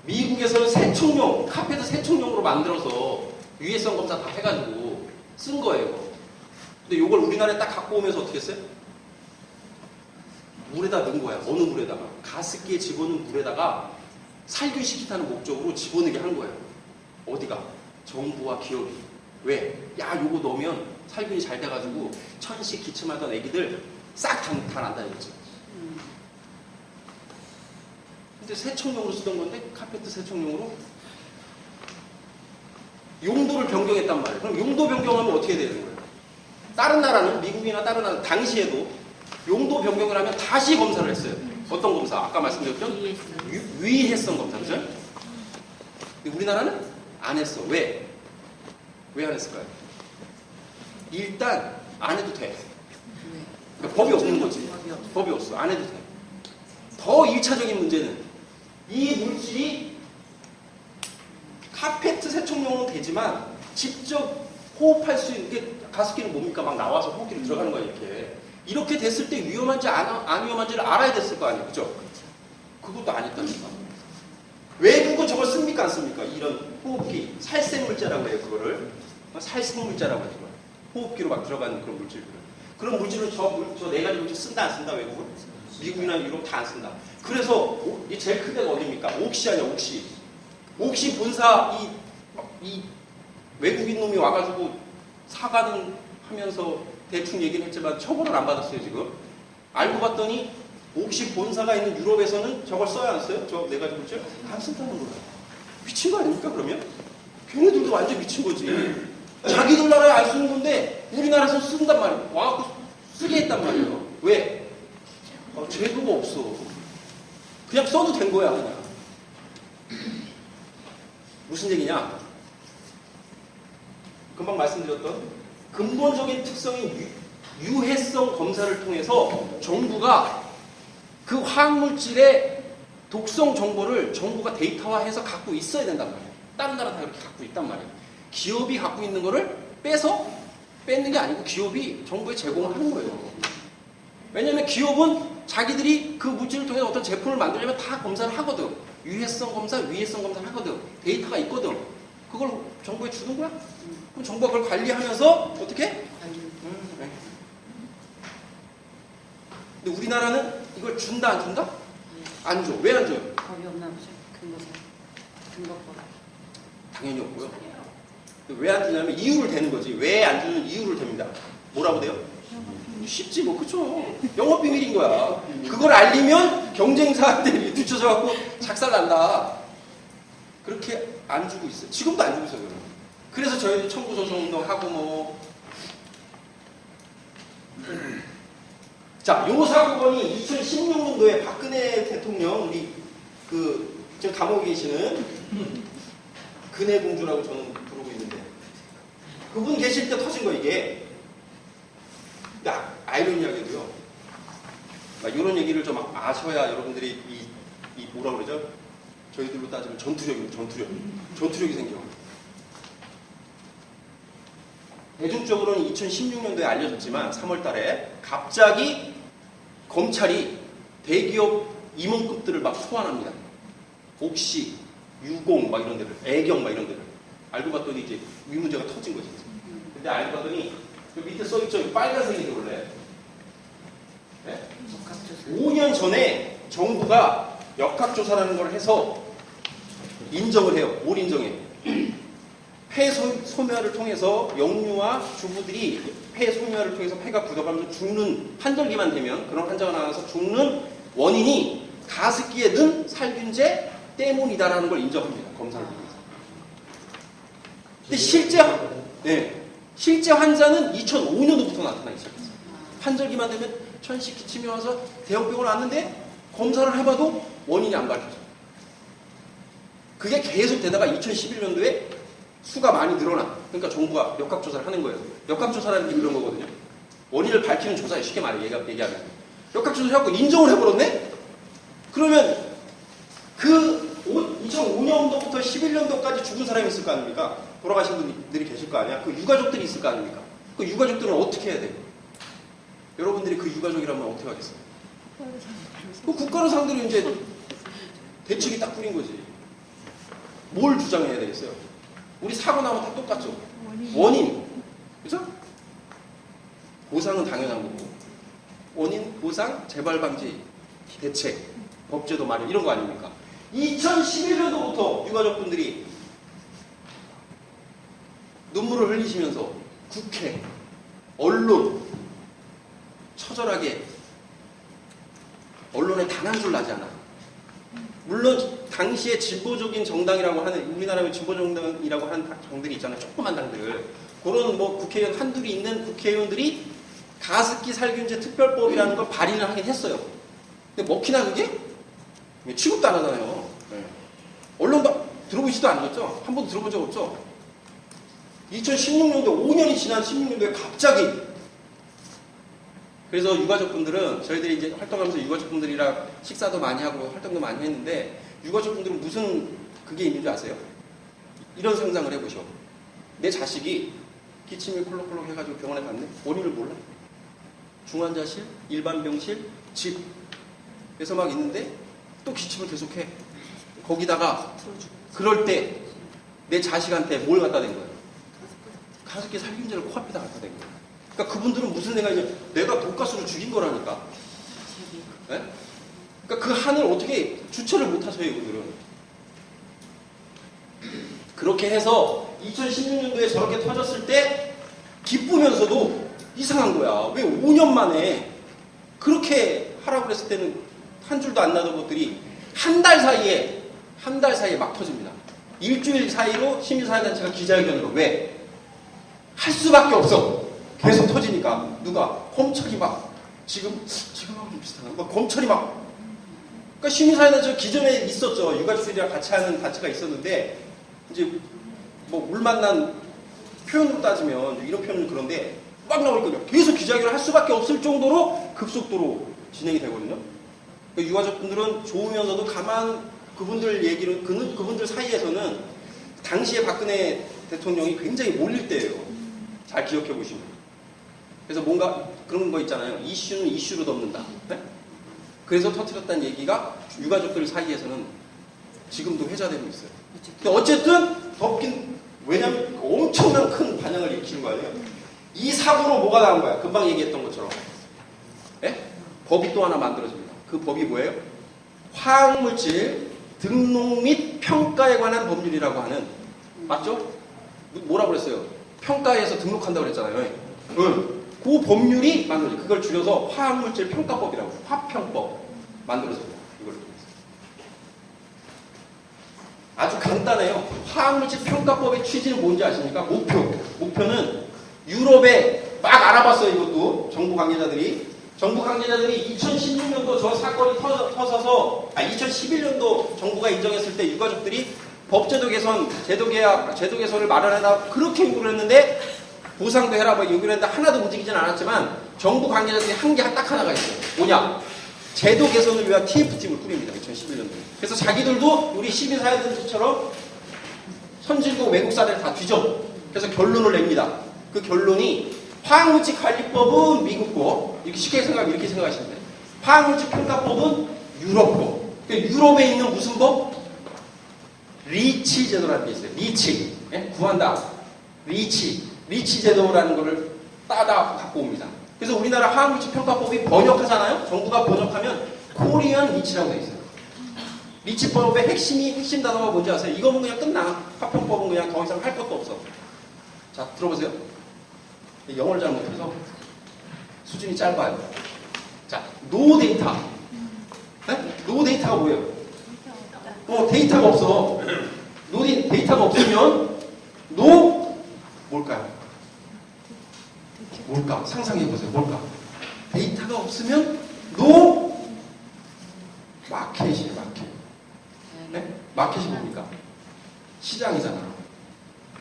미국에서는 세척용, 카페트 세척용으로 만들어서 유해성 검사 다 해가지고 쓴 거예요. 근데 요걸 우리나라에 딱 갖고 오면서 어떻게 했어요? 물에다 넣은 거야. 어느 물에다가. 가습기에 집어넣은 물에다가 살균시키다는 목적으로 집어넣게 한 거예요. 어디가? 정부와 기업이. 왜? 야, 요거 넣으면 살균이 잘 돼가지고 천식 기침하던 애기들 싹 다 난다 이거지. 근데 세척용으로 쓰던 건데 카페트 세척용으로 용도를 변경했단 말이에요. 그럼 용도 변경하면 어떻게 되는 거예요? 다른 나라는, 미국이나 다른 나라는 당시에도 용도 변경을 하면 다시 검사를 했어요. 어떤 검사? 아까 말씀드렸죠? 위해성 검사, 그죠? 근데 우리나라는 안 했어. 왜? 왜 안 했을까요? 일단 안 해도 돼. 그러니까 법이 없는 거지. 법이 없어. 안 해도 돼. 더 1차적인 문제는 이 물질이 카페트 세척용은 되지만 직접 호흡할 수 있는 게, 가습기는 뭡니까? 막 나와서 호흡기로 들어가는 거야, 이렇게. 이렇게 됐을 때 위험한지 안 위험한지를 알아야 됐을 거 아니에요. 그죠? 그것도 안 했다니까. 외국은 저걸 씁니까? 안 씁니까? 이런 호흡기, 살생물자라고 해요, 그거를. 살생물자라고 해요, 그걸. 호흡기로 막 들어가는 그런 물질들을. 그런 물질을 저 네 가지 물질 쓴다, 안 쓴다, 외국은? 미국이나 유럽 다 안 쓴다. 그래서, 이 제일 큰 데가 어디입니까? 옥시 아니야, 옥시. 옥시 본사, 이 외국인 놈이 와가지고 사과는 하면서 대충 얘기는 했지만 처벌을 안 받았어요, 지금. 알고 봤더니 옥시 본사가 있는 유럽에서는 저걸 써야 안 써요? 저 네 가지 물질? 안 쓴다는 거예요. 미친 거 아닙니까, 그러면? 걔네들도 완전 미친 거지. 자기들 나라에 안 쓰는 건데 우리나라에서 쓴단 말이에요. 와갖고 쓰게 했단 말이에요. 왜? 제도가 없어. 그냥 써도 된 거야, 그냥. 무슨 얘기냐? 금방 말씀드렸던 근본적인 특성인 유해성 검사를 통해서 정부가 그 화학물질의 독성 정보를 정부가 데이터화해서 갖고 있어야 된단 말이에요. 다른 나라 다 그렇게 갖고 있단 말이에요. 기업이 갖고 있는 거를 뺏는 게 아니고 기업이 정부에 제공을 하는 거예요. 왜냐하면 기업은 자기들이 그 물질을 통해서 어떤 제품을 만들려면 다 검사를 하거든. 유해성 검사, 위해성 검사를 하거든. 데이터가 있거든. 그걸 정부에 주는 거야? 그럼 정부가 그걸 관리하면서 어떻게? 근데 우리나라는 이걸 준다, 안 준다? 안 줘. 왜 안 줘요? 법이 없나 보죠. 근거법. 당연히 없고요. 왜 안 주냐면 이유를 대는 거지. 왜 안 주는 이유를 댑니다. 뭐라고 돼요? 쉽지 뭐, 그쵸. 영업비밀인 거야. 그걸 알리면 경쟁사들이 뒤쳐져갖고 작살난다. 그렇게 안 주고 있어요. 지금도 안 주고 있어요. 그래서 저희도 청구소송운동하고 뭐. 자, 요 사건이 2016년도에 박근혜 대통령, 우리 지금 감옥에 계시는 근혜공주라고 저는 부르고 있는데, 그분 계실 때 터진 거, 이게. 아이러니하게도요. 이런 얘기를 좀 아셔야 여러분들이 이 뭐라 그러죠? 저희들로 따지면 전투력이 생겨. 대중적으로는 2016년도에 알려졌지만 3월 달에 갑자기 검찰이 대기업 임원급들을 막 소환합니다. 옥시, 유공 막 이런 데를, 애경 막 이런 데를. 알고 봤더니 이제 이 문제가 터진 거지. 근데 알고 봤더니 그 밑에 써있죠? 빨간색인데 원래. 네? 5년 전에 정부가 역학조사라는 걸 해서 인정을 해요. 뭘 인정해? 폐 소멸을 통해서 영유아 주부들이 폐 소멸을 통해서 폐가 굳어가면서 죽는, 환절기만 되면 그런 환자가 나와서 죽는 원인이 가습기에 넣은 살균제 때문이다라는 걸 인정합니다. 검사를 통해서. 근데 실제 환자는 2005년도부터 나타나기 시작했어요. 환절기만 되면 천식 기침이 와서 대형병원 왔는데 검사를 해봐도 원인이 안 밝혀져요. 그게 계속 되다가 2011년도에 수가 많이 늘어나. 그러니까 정부가 역학조사를 하는 거예요. 역학조사라는 게 그런 거거든요. 원인을 밝히는 조사에 쉽게 말해 얘기하면. 역학조사를 해갖고 인정을 해버렸네? 그러면 그 2005년도부터 11년도까지 죽은 사람이 있을 거 아닙니까? 돌아가신 분들이 계실 거 아니야? 그 유가족들이 있을 거 아닙니까? 그 유가족들은 어떻게 해야 돼요? 여러분들이 그 유가족이라면 어떻게 하겠어요? 그 국가를 상대로 이제 대책이 딱 뿌린 거지. 뭘 주장해야 되겠어요? 우리 사고 나면 다 똑같죠? 원인. 그죠? 보상은 당연한 거고. 원인, 보상, 재발 방지, 대책, 법제도 마련 이런 거 아닙니까? 2011년도부터 유가족분들이 눈물을 흘리시면서 국회, 언론 처절하게 언론에 단 한 줄 나지 않아. 물론 당시에 진보적인 정당이라고 하는 우리나라의 진보 정당이라고 하는 정당들이 있잖아요. 조그만 당들. 그런 뭐 국회의원 한둘이 있는 국회의원들이 가습기 살균제 특별법이라는 걸 발의를 하긴 했어요. 근데 먹히나 그게? 취급도 안 하잖아요. 네. 언론도 들어보지도 않았죠? 한 번도 들어본 적 없죠? 2016년도 5년이 지난 16년도에 갑자기 그래서 유가족분들은 저희들이 이제 활동하면서 유가족분들이랑 식사도 많이 하고 활동도 많이 했는데 유가족분들은 무슨 그게 있는 줄 아세요? 이런 상상을 해보셔. 내 자식이 기침이 콜록콜록 해가지고 병원에 갔네? 원인을 몰라. 중환자실, 일반 병실, 집 에서 막 있는데 또 기침을 계속해. 거기다가 그럴 때 내 자식한테 뭘 갖다 댄 거야? 가습기 살균제를 코앞에다 갖다 댄 거야. 그러니까 그분들은 무슨 생각이냐? 내가 독가스로 죽인 거라니까. 네? 그러니까 그 한을 어떻게 주체를 못 하세요, 이분들은. 그렇게 해서 2016년도에 저렇게 터졌을 때 기쁘면서도 이상한 거야. 왜 5년 만에 그렇게 하라고 그랬을 때는 한 줄도 안 나던 것들이 한 달 사이에 막 터집니다. 일주일 사이로 시민사회단체가 기자회견으로 왜? 할 수밖에 없어. 계속 터지니까 누가? 검찰이 막 지금하고 좀 비슷하나? 막 검찰이 막 그러니까 시민사회단체가 기존에 있었죠. 유가족들이랑 같이 하는 단체가 있었는데 이제 뭐 물 만난 표현으로 따지면 이런 표현은 그런데 막 나오니까 계속 기자회견을 할 수밖에 없을 정도로 급속도로 진행이 되거든요. 그러니까 유가족분들은 좋으면서도 그분들 얘기는 그분들 사이에서는 당시에 박근혜 대통령이 굉장히 몰릴 때예요. 잘 기억해 보시면. 그래서 뭔가 그런 거 있잖아요. 이슈는 이슈로 덮는다. 네? 그래서 터뜨렸다는 얘기가 유가족들 사이에서는 지금도 회자되고 있어요. 근데 어쨌든 덮긴 왜냐면 엄청난 큰 반향을 일으키는 거 아니에요. 이 사고로 뭐가 나온 거야? 금방 얘기했던 것처럼. 네? 법이 또 하나 만들어집니다. 그 법이 뭐예요? 화학물질 등록 및 평가에 관한 법률이라고 하는 맞죠? 뭐라고 그랬어요? 평가에서 등록한다고 그랬잖아요. 그 법률이 만들어져요. 그걸 줄여서 화학물질 평가법이라고 해요. 화평법 만들어집니다. 이걸 아주 간단해요. 화학물질 평가법의 취지는 뭔지 아십니까? 목표는 유럽에 막 알아봤어요. 이것도 정부 관계자들이 2016년도 저 사건이 터져서 2011년도 정부가 인정했을 때 유가족들이 법제도 개선, 제도 개선을 마련해다 그렇게 요구를 했는데 보상도 해라 뭐 요구를 했는데 하나도 움직이진 않았지만 정부 관계자들이 한 게 딱 하나가 있어요. 뭐냐? 제도 개선을 위한 TF팀을 꾸립니다. 2011년도에. 그래서 자기들도 우리 시민사회단체처럼 선진국 외국 사례를 다 뒤져. 그래서 결론을 냅니다. 그 결론이 화학물질 관리법은 미국 거 이렇게 쉽게 이렇게 생각하시면 돼요. 화학물질 평가법은 유럽 거. 그러니까 유럽에 있는 무슨 법? 리치 제도라는 게 있어요. 리치. 예? 구한다. 리치 제도라는 거를 따다 갖고 옵니다. 그래서 우리나라 화학물질 평가법이 번역하잖아요. 정부가 번역하면 코리안 리치라고 되어 있어요. 리치법의 핵심 단어가 뭔지 아세요? 이거는 그냥 끝나. 화평법은 그냥 더 이상 할 것도 없어. 자, 들어보세요. 영어를 잘 못해서 수준이 짧아요. 자, 노 데이터. 네? 노 데이터가 뭐예요? 데이터가 없어. 데이터가 없으면 뭘까요? 뭘까? 상상해보세요. 뭘까? 데이터가 없으면 마켓이에요. 마켓. 네? 마켓이 뭡니까? 시장이잖아.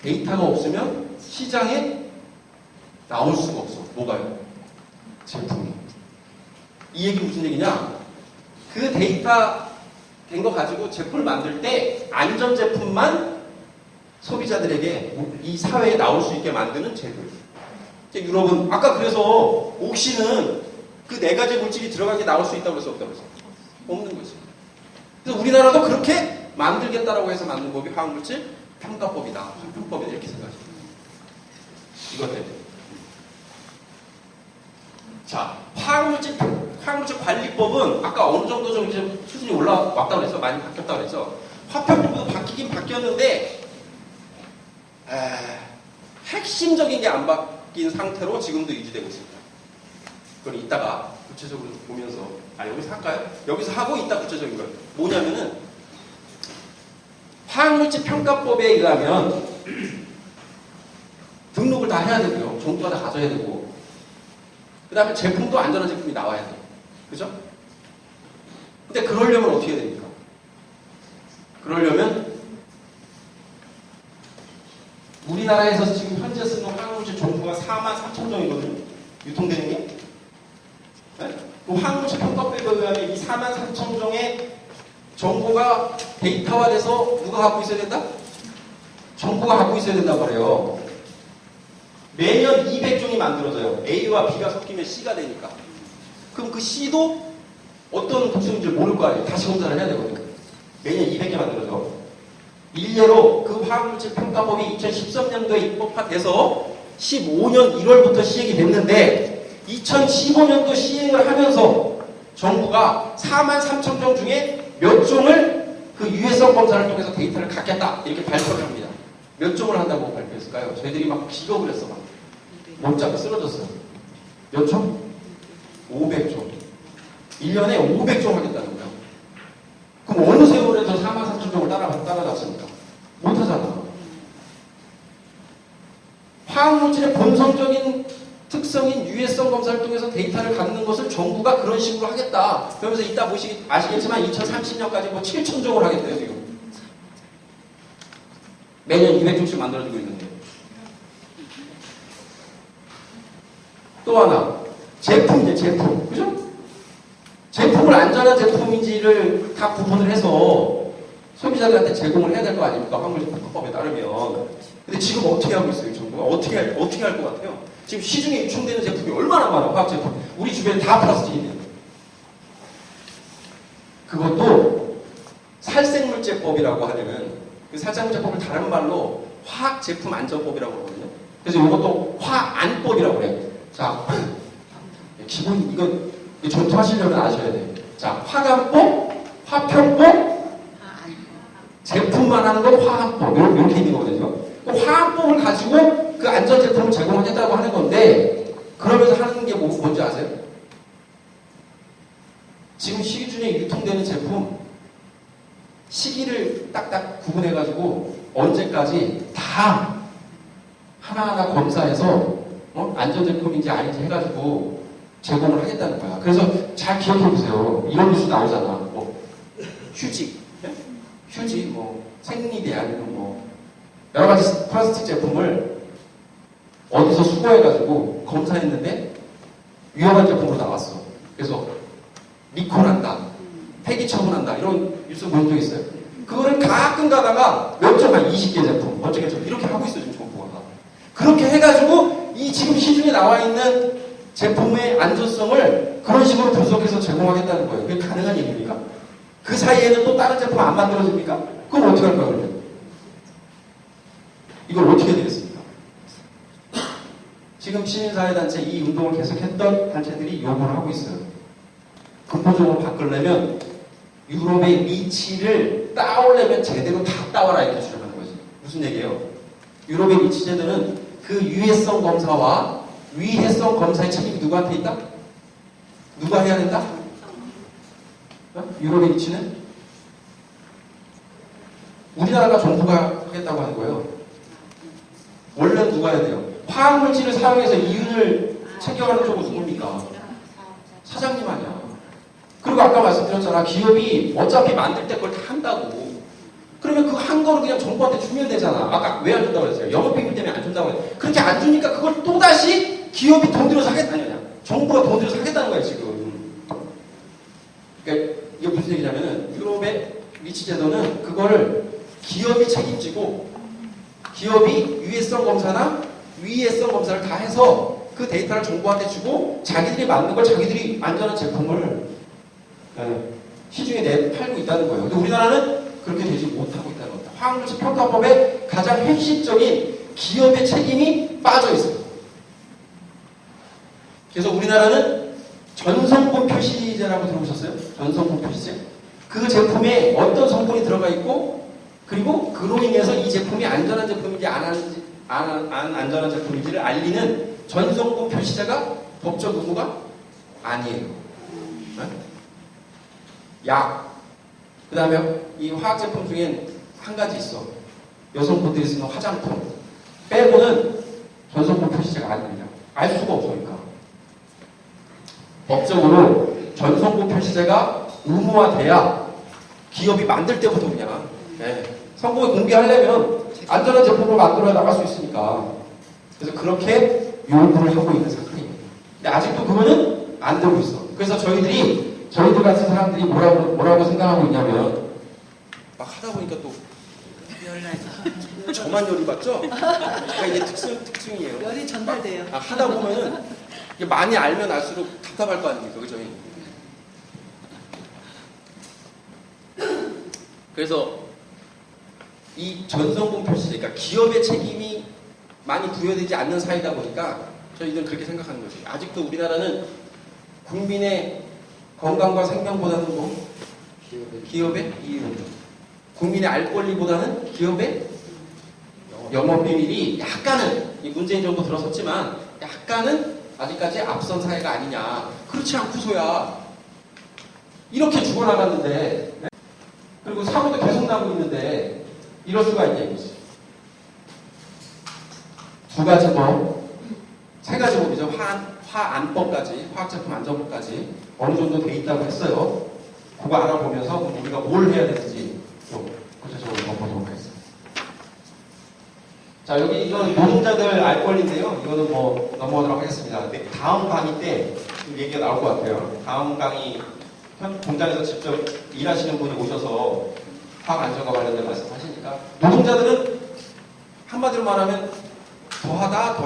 데이터가 없으면 시장에 나올 수가 없어. 뭐가요? 제품이. 이 얘기 무슨 얘기냐? 그 데이터 된 거 가지고 제품을 만들 때 안전 제품만 소비자들에게 이 사회에 나올 수 있게 만드는 제도. 유럽은 아까 그래서 옥시는 그 4가지 물질이 들어간 게 나올 수 있다고 그래서 없다고 그래서 없는 거지. 그래서 우리나라도 그렇게 만들겠다라고 해서 만든 법이 화학물질 평가법이다. 화평법이다. 이렇게 생각하시면 이것 때문에. 자, 화학물질 관리법은 아까 어느 정도 좀 이제 수준이 올라왔다고 그래서 많이 바뀌었다고 그래서 화평법도 바뀌긴 바뀌었는데 핵심적인 게 안 바뀐 상태로 지금도 유지되고 있습니다. 그건 이따가 구체적으로 보면서 여기서 할까요? 여기서 하고 이따 구체적인 거예요. 뭐냐면은 화학물질 평가법에 의하면 등록을 다 해야 되고요. 정부가 다 가져야 되고 그 다음에 제품도 안전한 제품이 나와야 돼요. 그죠? 근데 그러려면 어떻게 해야 됩니까? 그러려면 우리나라에서 지금 현재 쓰는 화학물질 종류가 43,000종이거든요. 유통되는 게. 네? 그 화학물질 평가법에 의하면 이 43,000종의 정보가 데이터화돼서 누가 갖고 있어야 된다? 정부가 갖고 있어야 된다고 그래요. 매년 200종이 만들어져요. A와 B가 섞이면 C가 되니까. 그럼 그 C도 어떤 독성인지 모를 거 아니에요. 다시 검사를 해야 되거든요. 매년 200개 만들어져. 일례로 그 화학물질 평가법이 2013년도에 입법화돼서 15년 1월부터 시행이 됐는데 2015년도 시행을 하면서 정부가 43,000종 중에 몇 종을 그 유해성 검사를 통해서 데이터를 갖겠다 이렇게 발표를 합니다. 몇 종을 한다고 발표했을까요? 저희들이 막 기겁을 했어. 막. 못 잡고 쓰러졌어요. 몇 종? 500종. 1년에 500종 하겠다는 거예요. 그럼 어느 세월에서 43,000종을 따라잡습니까? 못하잖아. 화학물질의 본성적인 특성인 유해성 검사를 통해서 데이터를 갖는 것을 정부가 그런 식으로 하겠다. 그러면서 이따 아시겠지만 2030년까지 뭐 7,000종을 하겠대요, 지금. 매년 200종씩 만들어지고 있는데. 또 하나, 제품이죠, 제품. 그죠? 제품을 안전한 제품인지를 다 구분을 해서 소비자들한테 제공을 해야 될 거 아닙니까? 화학물질 평가법에 따르면. 근데 지금 어떻게 하고 있어요, 정부가? 어떻게 할 것 같아요? 지금 시중에 유통되는 제품이 얼마나 많아, 화학 제품. 우리 주변에 다 플라스틱이네요. 그것도 살생물제법이라고 하는 그 살생물제법을 다른 말로 화학제품안전법이라고 그러거든요. 그래서 이것도 화안법이라고 그래요. 자, 기본 이거 전투하시려면 아셔야 돼요. 자, 화관법, 화평법, 제품만 하는 건 화학법 이렇게 있는 거거든요. 그 화학법을 가지고 그 안전제품을 제공하겠다고 하는 건데 그러면서 하는 게 뭔지 아세요? 지금 시중에 유통되는 제품 시기를 딱딱 구분해가지고 언제까지 다 하나하나 검사해서 안전제품인지 아닌지 해가지고 제공을 하겠다는 거야. 그래서 잘 기억해보세요. 이런 뉴스 나오잖아. 뭐 휴지, 뭐 생리대 아니면 뭐 여러 가지 플라스틱 제품을 어디서 수거해가지고 검사했는데 위험한 제품으로 나왔어. 그래서 리콜한다, 폐기 처분한다 이런 뉴스 본 적 있어요? 그거를 가끔 가다가 몇 종, 한 20개 제품, 어쩌게 좀 이렇게 하고 있어요, 지금 정부가. 그렇게 해가지고 이 지금 시중에 나와 있는 제품의 안전성을 그런 식으로 분석해서 제공하겠다는 거예요. 그게 가능한 얘기입니까? 그 사이에는 또 다른 제품 안 만들어집니까? 그럼 어떻게 할까요, 그러면? 이걸 어떻게 해야 되겠습니까? 지금 시민사회단체 이 운동을 계속했던 단체들이 요구를 하고 있어요. 근본적으로 바꾸려면 유럽의 리치를 따오려면 제대로 다 따와라 이렇게 주장하는 거죠. 무슨 얘기예요? 유럽의 리치 제도는 그 유해성 검사와 위해성 검사의 책임이 누구한테 있다? 누가 해야 된다? 유럽의 리치는? 우리나라가 정부가 하겠다고 하는 거예요. 원래는 누가 해야 돼요? 화학물질을 사용해서 이윤을 챙겨가는 쪽은 누굽니까? 사장님 아니야. 그리고 아까 말씀드렸잖아. 기업이 어차피 만들 때 그걸 다 한다고. 그러면 그 한 거를 그냥 정부한테 주면 되잖아. 아까 왜 안 준다고 그랬어요? 영업비밀 때문에 안 준다고 했어요. 그렇게 안 주니까 그걸 또다시 기업이 돈 들여서 하겠다냐. 정부가 돈 들여서 하겠다는 거야, 지금. 그러니까 이게 무슨 얘기냐면은 유럽의 리치 제도는 그거를 기업이 책임지고 기업이 유해성 검사나 위해성 검사를 다 해서 그 데이터를 정부한테 주고 자기들이 만든 걸 자기들이 안전한 제품을 시중에 팔고 있다는 거예요. 근데 우리나라는 그렇게 되지 못하고 있다는 겁니다. 화학물질 평가법의 가장 핵심적인 기업의 책임이 빠져 있어요. 그래서 우리나라는 전성분 표시제라고 들어보셨어요? 전성분 표시제? 그 제품에 어떤 성분이 들어가 있고 그리고 그로 인해서 이 제품이 안전한 제품인지 안 안전한 제품인지를 알리는 전성분 표시제가 법적 의무가 아니에요. 네? 약, 그 다음에 이 화학제품 중엔 한 가지 있어. 여성분들이 쓰는 화장품 빼고는 전성분 표시제가 아닙니다. 알 수가 없으니까. 법적으로 전성분 표시제가 의무화돼야 기업이 만들 때부터 그냥 성공을 공개하려면 안전한 제품을 만들어 나갈 수 있으니까. 그래서 그렇게 요구를 하고 있는 사건입니다. 근데 아직도 그거는 안 되고 있어. 그래서 저희들 같은 사람들이 뭐라고 생각하고 있냐면 막 하다 보니까 또 저만 열이 받죠? 제가 이게 특징이에요. 열이 전달돼요. 하다 보면은 이게 많이 알면 알수록 답답할 거 아닙니까? 그죠? 그래서 이 전성분 표시제, 그러니까 기업의 책임이 많이 부여되지 않는 사회다 보니까 저희들은 그렇게 생각하는 거죠. 아직도 우리나라는 국민의 건강과 생명보다는 뭐 기업의 이익, 국민의 알 권리보다는 기업의 영업비밀이 약간은 이 문재인 정부 들어섰지만 약간은 아직까지 앞선 사회가 아니냐. 그렇지 않고서야 이렇게 죽어나갔는데 그리고 사고도 계속 나고 있는데 이럴 수가 있냐 이거지. 두 가지 법, 세 가지 법이죠. 화안법까지, 화학제품 안전법까지 어느 정도 돼 있다고 했어요. 그거 알아보면서 우리가 뭘 해야 되는지 좀 구체적으로 보도록 하겠습니다. 자, 여기 이거는 노동자들 알 권리인데요. 이거는 뭐 넘어가도록 하겠습니다. 근데 다음 강의 때 얘기가 나올 것 같아요. 다음 강의 공장에서 직접 일하시는 분이 오셔서 화학 안전과 관련된 말씀하시니까 노동자들은 한마디로 말하면 더하다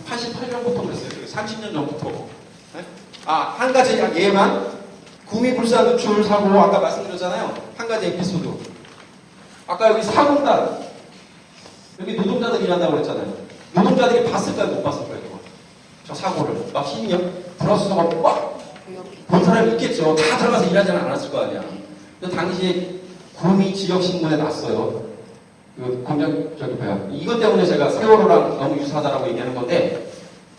88년부터 그랬어요. 30년 전부터. 네? 한 가지 예만 구미불산 누출 사고 아까 말씀드렸잖아요. 한 가지 에피소드. 아까 여기 사공단 여기 노동자들 일한다고 그랬잖아요. 노동자들이 봤을까요? 못 봤을까요? 저 사고를 막 신경 불어서가 본 사람이 있겠죠. 다 들어가서 일하지는 않았을 거 아니야. 근데 당시에 구미 지역신문에 났어요. 그 공장 이것 때문에 제가 세월호랑 너무 유사하다라고 얘기하는 건데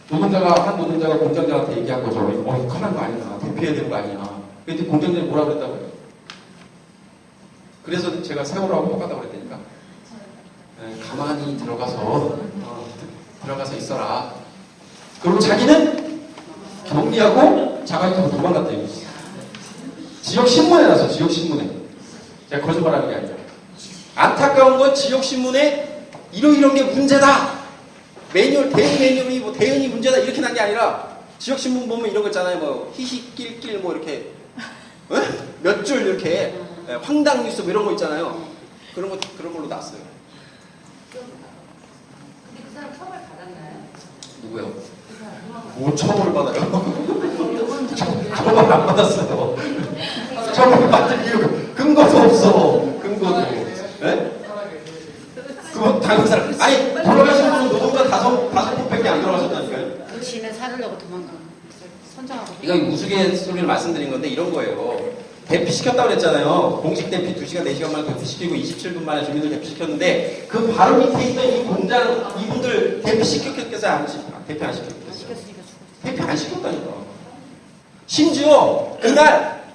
한 노동자가 공장장한테 얘기한 거죠. 이거 큰일 난거 아니야. 대피해야 되는 거 아니야. 그때 공장장이 뭐라 그랬다고요? 그래서 제가 세월호하고 똑같다고 그랬다니까. 가만히 들어가서 있어라. 그리고 자기는 격리하고 자가지 타고 도망갔다 이거지. 지역신문에 나서 지역신문에. 제가 거짓말하는 게 아니라. 안타까운 건 지역신문에 이런 게 문제다. 대응 매뉴얼이 뭐 대응이 문제다 이렇게 난 게 아니라 지역신문 보면 이런 거 있잖아요. 뭐 희희낄낄 뭐 이렇게 몇 줄 이렇게 황당 뉴스 뭐 이런 거 있잖아요. 그런 걸로 났어요. 근데 그 사람 처벌 받았나요? 누구요? 그 사람 뭐 처벌을 받아요? 처벌 안 받았어요. 처벌 받을 이유가 근거도 없어. 근거도. 네? 그건 다른 사람. 아니 돌아가신 분은 노동자 다섯 분밖에 안 돌아가셨다니까요. 그 지는 살으려고 도망간 선장하고. 이거 우스갯소리를 말씀드린 건데 이런 거예요. 대피시켰다고 그랬잖아요. 공식 대피 2시간, 4시간 만에 대피시키고 27분 만에 주민들 대피시켰는데 그 바로 밑에 있던 이 공장 이분들 대피시켰겠어요? 대피 안 시켰겠어요? 시켰으니까 죽었어. 대피 안 시켰다니까. 심지어 그날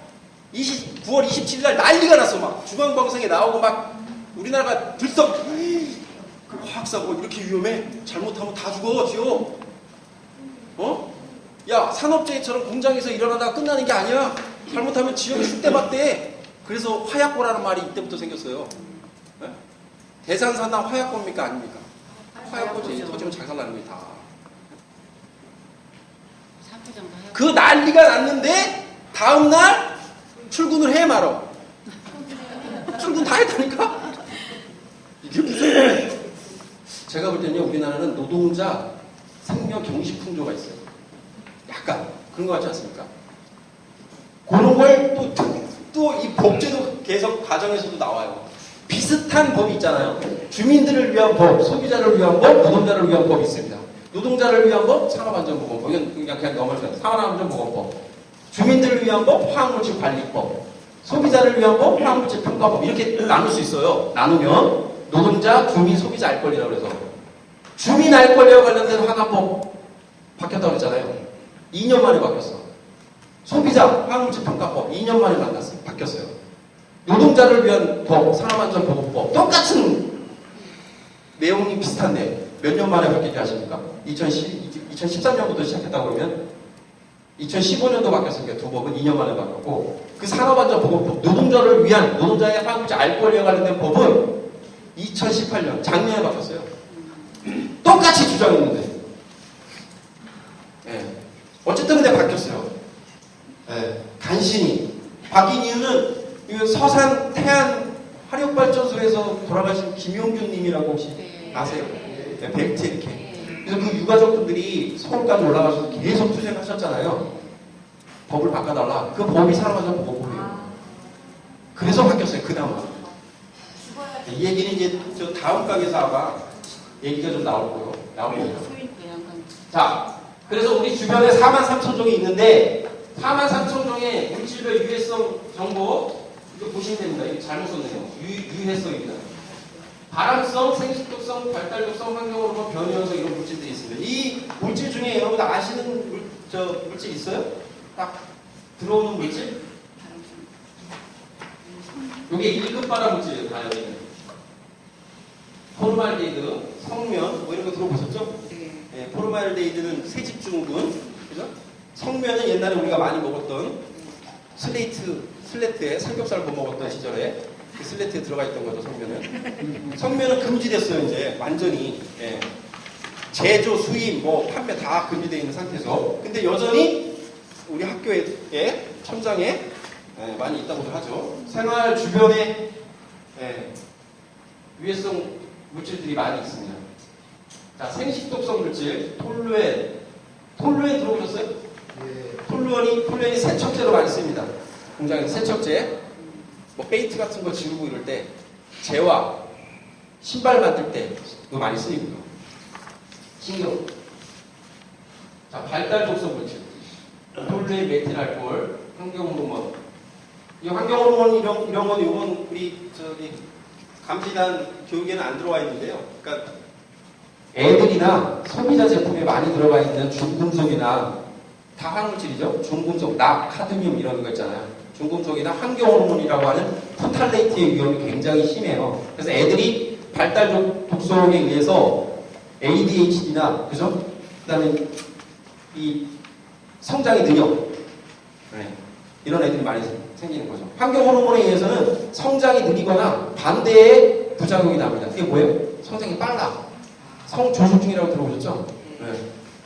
9월 27일 날 난리가 났어. 막 중앙방송에 나오고 막 우리나라가 들썩 그 화학사고 이렇게 위험해? 잘못하면 다 죽어 지어. 야 산업재해처럼 공장에서 일어나다가 끝나는 게 아니야. 잘못하면 지역이 쑥대밭대. 그래서 화약고라는 말이 이때부터 생겼어요. 네? 대산사나 화약고입니까? 아닙니까? 화약고지. 터지면 잘 살라는 거지 다. 사표 정도 해요. 그 난리가 났는데 다음날 출근을 해 말어. 출근 다 했다니까? 이게 무슨 제가 볼 때는요, 우리나라는 노동자 생명 경식 풍조가 있어요. 약간 그런 거 같지 않습니까? 그런 걸 또 이 법제도 개혁 과정에서도 나와요. 비슷한 법이 있잖아요. 주민들을 위한 법, 소비자를 위한 법, 노동자를 위한 법이 있습니다. 노동자를 위한 법, 산업안전보건법. 이건 그냥 넘어가요. 산업안전보건법. 주민들을 위한 법, 화학물질관리법. 소비자를 위한 법, 화학물질평가법. 이렇게 나눌 수 있어요. 나누면 노동자, 주민, 소비자 알 권리라고 해서 주민 알 권리와 관련된 화관법 바뀌었다고 그랬잖아요. 2년 만에 바뀌었어. 소비자, 화학물질평가법 2년 만에 바뀌었어요. 노동자를 위한 법, 산업안전보건법 똑같은 내용이 비슷한데 몇 년 만에 바뀌었지 아십니까? 2013년부터 시작했다고 그러면 2015년도 바뀌었으니까 두 법은 2년 만에 바뀌었고 그 산업안전보건법, 노동자를 위한 노동자의 화학물질 알 권리와 관련된 법은 2018년 작년에 바뀌었어요. 똑같이 주장했는데 예. 어쨌든 근데 바뀌었어요. 예. 간신히 바뀐 이유는 이 서산 태안 화력발전소에서 돌아가신 김용균 님이라고 혹시 아세요? 네, 벨트 이렇게. 그래서 그 유가족분들이 서울까지 올라가서 계속 투쟁하셨잖아요. 법을 바꿔달라. 그 법이 산업안전보건법이에요. 그래서 바뀌었어요. 그 다음. 이 얘기는 이제 저 다음 강에서 아마 얘기가 좀 나올 거예요. 소인 배양관. 자, 그래서 우리 주변에 43,000종이 있는데 43,000종의 물질별 유해성 정보 이거 보시면 됩니다. 이거 잘못 썼네요. 유해성입니다. 발암성, 생식독성, 발달독성, 환경호르몬, 변이현성 이런 물질들이 있습니다. 이 물질 중에 여러분 아시는 물질 있어요? 딱 들어오는 물질? 이게 1급 발암 물질이에요. 다 여기는. 포르말데이드, 성면 뭐 이런 거 들어보셨죠? 네, 포르말데이드는 세집중군, 그죠? 성면은 옛날에 우리가 많이 먹었던 슬레트에 삼겹살 구워 먹었던 시절에 그 슬레트에 들어가 있던 거죠. 성면은. 성면은 금지됐어요. 이제 완전히 예. 제조, 수입, 뭐 판매 다 금지되어 있는 상태에서. 근데 여전히 우리 학교에 천장에 예, 많이 있다고도 하죠. 생활 주변에 예, 유해성 물질들이 많이 있습니다. 자, 생식독성 물질, 톨루엔. 톨루엔 들어보셨어요? 예. 톨루엔이 세척제로 많이 씁니다. 공장에서 세척제. 뭐 페인트 같은 거 지우고 이럴 때, 제와 신발 만들 때 그거 많이 쓰이고요. 신경. 자, 발달 독성 물질. 톨루엔, 메틸 알코올, 환경호르몬. 이 환경호르몬 이런 건 요건 우리 감시단 교육에는 안 들어와 있는데요. 그러니까 애들이나 소비자 제품에 많이 들어가 있는 중금속이나 다 화학물질이죠. 중금속, 납, 카드뮴 이런 거 있잖아요. 중금속이나 환경호르몬이라고 하는 포탈레이트의 위험이 굉장히 심해요. 그래서 애들이 발달 독성에 의해서 ADHD나 그죠? 그다음에 이 성장이 느려. 네. 이런 애들이 많이 생기는 거죠. 환경호르몬에 의해서는 성장이 느리거나 반대의 부작용이 납니다. 그게 뭐예요? 성장이 빨라. 성조숙증이라고 들어보셨죠? 네.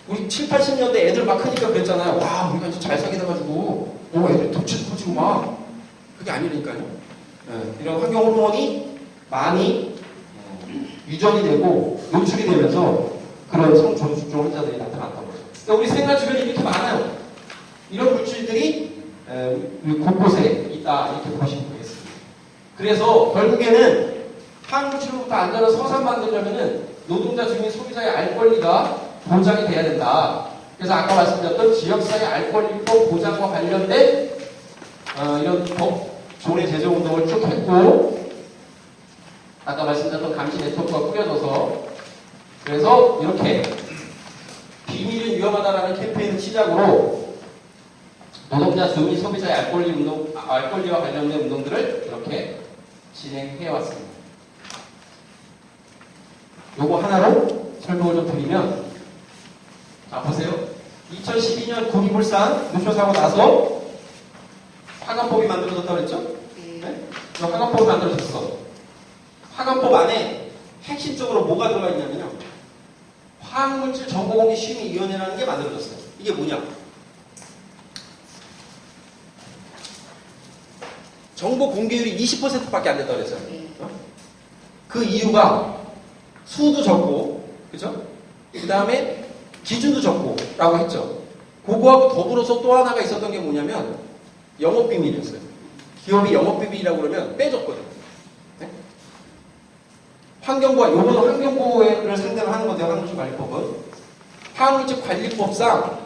우리 7, 80년대 애들 막 크니까 그랬잖아요. 와, 우리가 진짜 잘 사귀다 가지고 애들 덕치도 커지고 막. 그게 아니라니까요. 네. 이런 환경호르몬이 많이 유전이 되고 노출이 되면서 그런 성조숙증 환자들이 나타났다고 하죠. 그러니까 우리 생활 주변에 이렇게 많아요. 이런 물질들이 곳곳에 있다 이렇게 보시면 되겠습니다. 그래서 결국에는 화학물질로부터 안전한 서산 만들려면은 노동자, 주민, 소비자의 알 권리가 보장이 돼야 된다. 그래서 아까 말씀드렸던 지역사회 알 권리법 보장과 관련된 이런 법 조례 제정 운동을 쭉 했고, 아까 말씀드렸던 감시 네트워크가 꾸려져서 그래서 이렇게 비밀은 위험하다라는 캠페인을 시작으로 노동자, 주민, 소비자의 알 권리와 관련된 운동들을 이렇게 진행해 왔습니다. 요거 하나로 설명을 좀 드리면, 자, 보세요. 2012년 구리물산 누쇼 사고 나서 화관법이 만들어졌다고 그랬죠? 네? 화관법을 만들어줬어. 화관법 안에 핵심적으로 뭐가 들어가 있냐면요. 화학물질 정보공개심의위원회라는 게 만들어졌어요. 이게 뭐냐? 정보 공개율이 20%밖에 안 됐다고 그랬어요. 네. 그 이유가 수도 적고, 그죠? 그 다음에 기준도 적고, 라고 했죠. 그거하고 더불어서 또 하나가 있었던 게 뭐냐면, 영업비밀이었어요. 기업이 영업비밀이라고 그러면 빼줬거든. 네? 환경부가, 요거는 환경부를 상대로 하는 건데요, 화학물질관리법은. 화학물질관리법상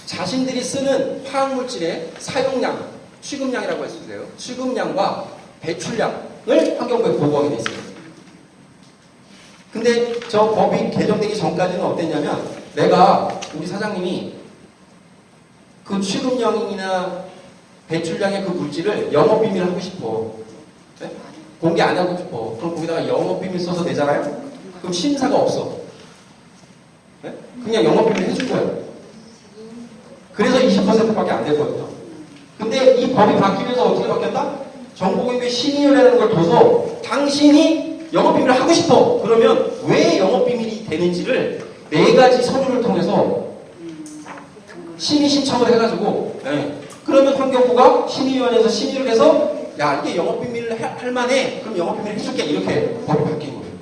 자신들이 쓰는 화학물질의 사용량, 취급량이라고 했었어요. 취급량과 배출량을 환경부에 보고하게 돼 있어요. 근데 저 법이 개정되기 전까지는 어땠냐면 내가 우리 사장님이 그 취급량이나 배출량의 그 물질을 영업비밀 하고 싶어. 네? 공개 안 하고 싶어. 그럼 거기다가 영업비밀 써서 내잖아요? 그럼 심사가 없어. 네? 그냥 영업비밀 해준 거예요. 그래서 20%밖에 안 됐거든요. 근데 이 법이 바뀌면서 어떻게 바뀌었다? 정보공개 심의위원회라는 걸 둬서 당신이 영업비밀을 하고 싶어. 그러면 왜 영업비밀이 되는지를 4가지 서류를 통해서 심의 신청을 해가지고 그러면 환경부가 심의위원회에서 심의를 해서 야 이게 영업비밀을 할 만해. 그럼 영업비밀 해줄게. 이렇게 법이 바뀐 거예요.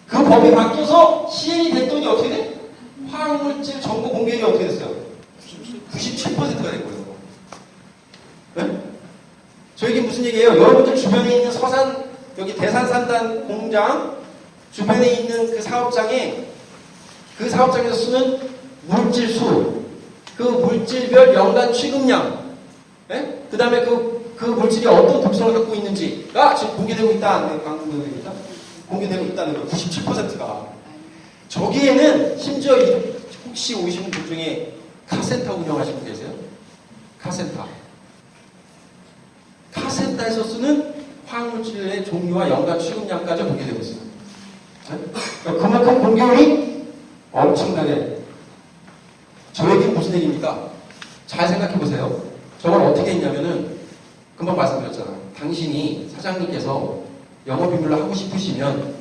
그 법이 바뀌어서 시행이 됐더니 어떻게 돼? 화학물질 정보 공개율이 어떻게 됐어요? 97%가 된 거예요. 네? 저 얘기 무슨 얘기예요? 여러분들 주변에 있는 서산 여기 대산산단 공장 주변에 있는 그 사업장에서 쓰는 물질수, 그 물질별 연간 취급량, 네? 그 다음에 그 물질이 어떤 독성을 갖고 있는지가 지금 공개되고 있다. 공개되고 있다는 거예요. 97%가. 저기에는 심지어 혹시 오시는 분 중에 카센터 운영하시는 분 계세요? 카센터에서 쓰는 화학물질의 종류와 연간 취급량까지 공개되고 있어요. 네? 그만큼 공개율이 엄청나게. 저 얘기는 무슨 얘기입니까? 잘 생각해 보세요. 저걸 어떻게 했냐면은 금방 말씀드렸잖아요. 당신이 사장님께서 영업비밀로 하고 싶으시면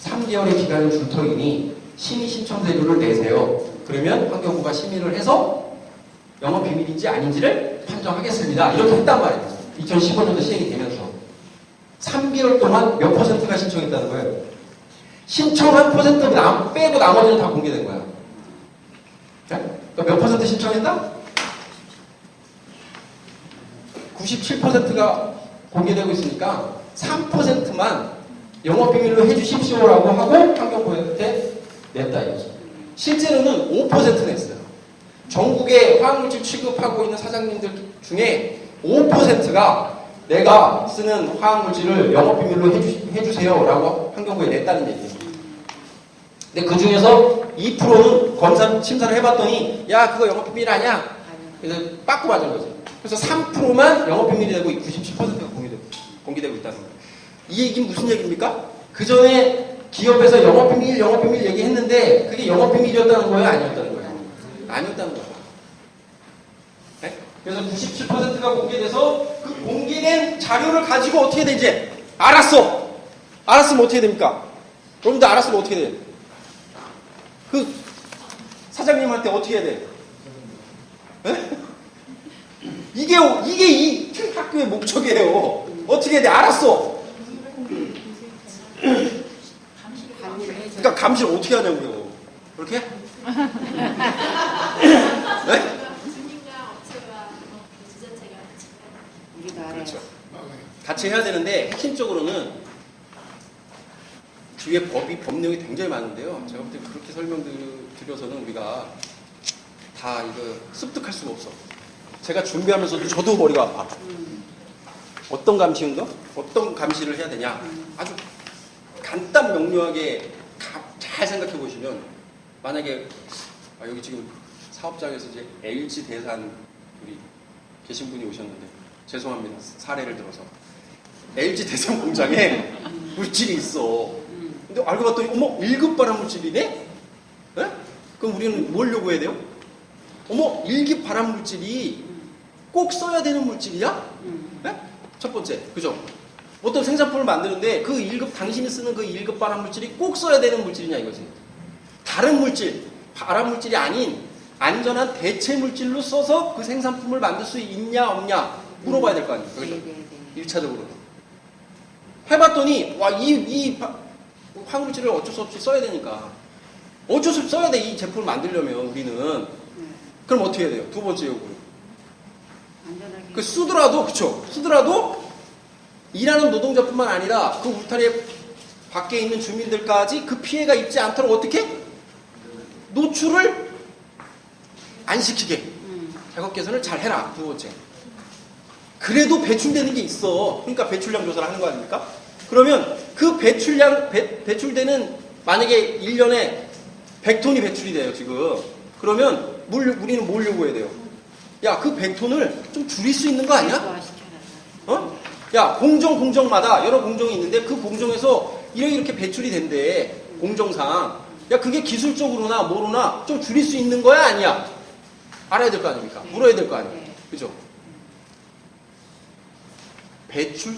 3개월의 기간을 줄 터이니 심의 신청 서류를 내세요. 그러면 환경부가 심의를 해서 영업비밀인지 아닌지를 판정하겠습니다. 이렇게 했단 말이에요. 2015년도 시행이 되면서 3개월 동안 몇 %가 신청했다는 거예요. 신청한 퍼센트 빼고 나머지는 다 공개된 거야. 그러니까 몇 퍼센트 신청했다? 97%가 공개되고 있으니까 3%만 영업비밀로 해주십시오라고 하고 환경부한테 냈다 이거죠. 실제로는 5% 냈어요. 전국에 화학물질 취급하고 있는 사장님들 중에 5%가 내가 쓰는 화학물질을 영업비밀로 해주세요라고 환경부에 냈다는 얘기예요. 근데 그 중에서 2%는 검사 심사를 해봤더니 야 그거 영업비밀 아니야. 그래서 빠꾸 맞은 거지. 그래서 3%만 영업비밀이 되고 97%가 공개되고 있다는 거예요. 이 얘기는 무슨 얘기입니까? 그 전에 기업에서 영업비밀 얘기했는데 그게 영업비밀이었다는 거예요? 아니었다는 거예요? 아니었다는 거예요. 네? 그래서 97%가 공개돼서 그 공개된 자료를 가지고 어떻게 되지? 알았어! 알았으면 어떻게 됩니까? 여러분들 알았으면 어떻게 돼? 그 사장님한테 어떻게 해야 돼? 네? 이게 이 학교의 목적이에요. 어떻게 해야 돼? 알았어! 그러니까 감시를 어떻게 하냐고요. 그렇게? 네? 우리가 알아요. 그렇죠. 같이 해야 되는데 핵심적으로는 뒤에 법령이 굉장히 많은데요. 제가 볼 때 그렇게 설명드려서는 우리가 다 이거 습득할 수가 없어. 제가 준비하면서도 저도 머리가 아파. 어떤 감시인 거? 어떤 감시를 해야 되냐? 아주 간단 명료하게 잘 생각해 보시면 만약에 여기 지금 사업장에서 이제 LG 대산 우리 계신 분이 오셨는데 죄송합니다. 사례를 들어서 LG 대산 공장에 물질이 있어. 근데 알고 봤더니 어머 1급 발암 물질이네? 네? 그럼 우리는 뭘 요구해야 돼요? 어머 1급 발암 물질이 꼭 써야 되는 물질이야? 네? 첫 번째, 그죠? 어떤 생산품을 만드는데 그 1급, 당신이 쓰는 그 1급 발암물질이 꼭 써야 되는 물질이냐 이거지. 다른 물질, 발암물질이 아닌 안전한 대체 물질로 써서 그 생산품을 만들 수 있냐 없냐 물어봐야 될 거 아니에요. 그죠? 네네네. 1차적으로. 해봤더니, 와, 이 화학물질을 어쩔 수 없이 써야 되니까. 어쩔 수 없이 써야 돼, 이 제품을 만들려면, 우리는. 그럼 어떻게 해야 돼요? 두 번째 요구. 안전하게. 그 쓰더라도, 그쵸? 쓰더라도, 일하는 노동자뿐만 아니라 그 울타리 밖에 있는 주민들까지 그 피해가 있지 않도록 어떻게? 노출을 안 시키게. 작업 개선을 잘 해라, 두 번째. 그래도 배출되는 게 있어. 그러니까 배출량 조사를 하는 거 아닙니까? 그러면 그 배출량, 배출되는, 만약에 1년에 100톤이 배출이 돼요, 지금. 그러면 우리는 뭘 요구해야 돼요? 야, 그 100톤을 좀 줄일 수 있는 거 아니야? 시켜라. 어? 야, 공정마다 여러 공정이 있는데 그 공정에서 이렇게 배출이 된대. 공정상. 야, 그게 기술적으로나 뭐로나 좀 줄일 수 있는 거야, 아니야? 알아야 될 거 아닙니까? 물어야 될 거 아니에요. 그죠? 배출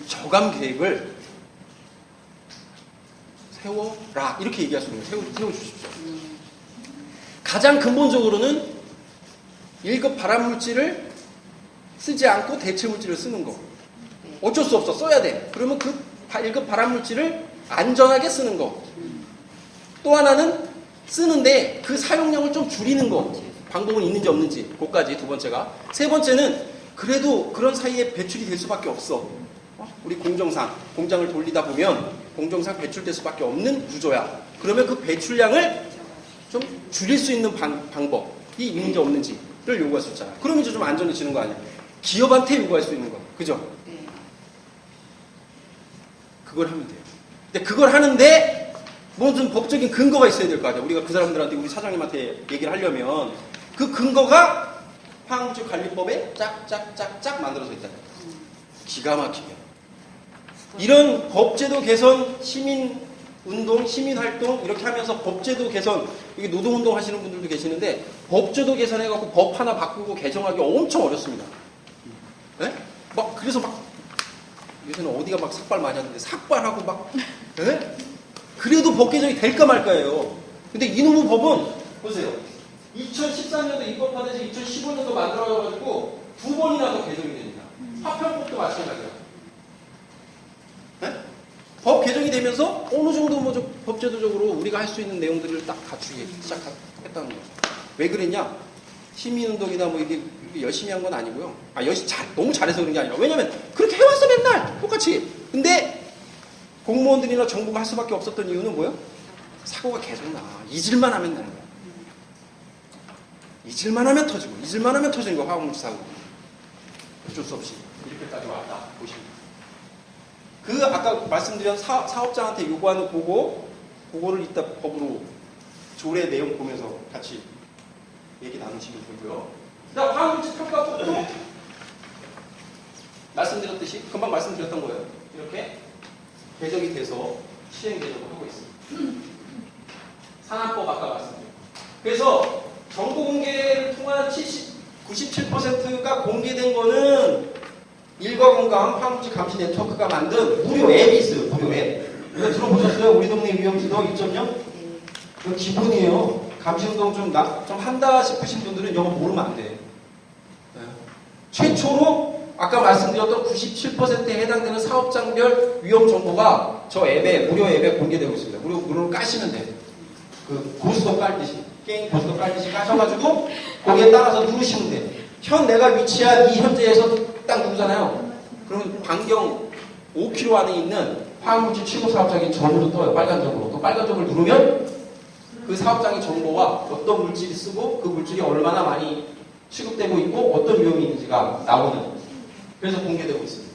저감 계획을 세워라. 이렇게 얘기할 수 있는 거예요. 세워주십시오. 가장 근본적으로는 1급 발암물질을 쓰지 않고 대체물질을 쓰는 거. 어쩔 수 없어. 써야 돼. 그러면 그 1급 발암물질을 안전하게 쓰는 거. 또 하나는 쓰는데 그 사용량을 좀 줄이는 거. 방법은 있는지 없는지. 그것까지 두 번째가. 세 번째는 그래도 그런 사이에 배출이 될 수밖에 없어. 우리 공정상, 공장을 돌리다 보면 공정상 배출될 수밖에 없는 구조야. 그러면 그 배출량을 좀 줄일 수 있는 방법이 있는지 없는지를 요구할 수 있잖아. 그러면 이제 좀 안전해지는 거 아니야. 기업한테 요구할 수 있는 거. 그죠? 네. 그걸 하면 돼요. 근데 그걸 하는데 무슨 법적인 근거가 있어야 될 거 아니야. 우리가 그 사람들한테, 우리 사장님한테 얘기를 하려면 그 근거가 화학물질 관리법에 짝짝짝짝 만들어져 있다. 기가 막히게. 이런 법제도 개선, 시민운동, 시민활동 이렇게 하면서 법제도 개선, 이게 노동운동 하시는 분들도 계시는데 법제도 개선해갖고 법 하나 바꾸고 개정하기 엄청 어렵습니다. 네? 그래서 요새는 어디가 막 삭발 많이 하는데 삭발하고 막 네? 그래도 법 개정이 될까 말까예요. 근데 이놈의 법은 보세요. 2013년도 입법화돼서 2015년도 만들어져가지고 2번이나 더 개정이 됩니다. 화평법도 마찬가지야. 네? 법 개정이 되면서 어느 정도 법제도적으로 우리가 할 수 있는 내용들을 딱 갖추기 시작했다는 거죠. 왜 그랬냐? 시민운동이나 이게 열심히 한 건 아니고요. 너무 잘해서 그런 게 아니라. 왜냐면 그렇게 해왔어 맨날 똑같이. 근데 공무원들이나 정부가 할 수밖에 없었던 이유는 뭐예요? 사고가 계속 나. 잊을만 하면 나는 거야. 잊을만 하면 터지고, 잊을만 하면 터지는 거, 화학물질 사고. 어쩔 수 없이 이렇게까지 왔다 보십니다. 그 아까 말씀드린 사업장한테 요구하는 그거를 이따 법으로 조례 내용 보면서 같이 얘기 나누시면 되고요. 그다음 화학물질 평가법도 말씀드렸듯이 금방 말씀드렸던 거예요. 이렇게 개정이 돼서 시행 개정을 하고 있습니다. 산안법 아까 말씀드렸고. 그래서 정보 공개를 통한 97%가 공개된 거는 일과건강 화학물질 감시 네트워크가 만든 무료 앱이 있어요. 무료 앱. 이거 들어보셨어요? 우리 동네 위험지도 1.0? 이거 기본이에요. 감시운동 좀 한다 싶으신 분들은 이거 모르면 안 돼. 최초로 아까 말씀드렸던 97%에 해당되는 사업장별 위험 정보가 저 앱에, 무료 앱에 공개되고 있습니다. 무료로 까시면 돼요. 그 고스톱 깔듯이, 게임 고스톱 깔듯이 까셔가지고 거기에 따라서 누르시면 돼요. 내가 위치한 이 현재에서 딱 누르잖아요. 그러면 반경 5km 안에 있는 화학물질 취급 사업장이 점으로 떠요. 빨간점으로. 또 빨간점을 누르면 그 사업장의 정보와 어떤 물질이 쓰고 그 물질이 얼마나 많이 취급되고 있고 어떤 위험이 있는지가 나오는, 그래서 공개되고 있습니다.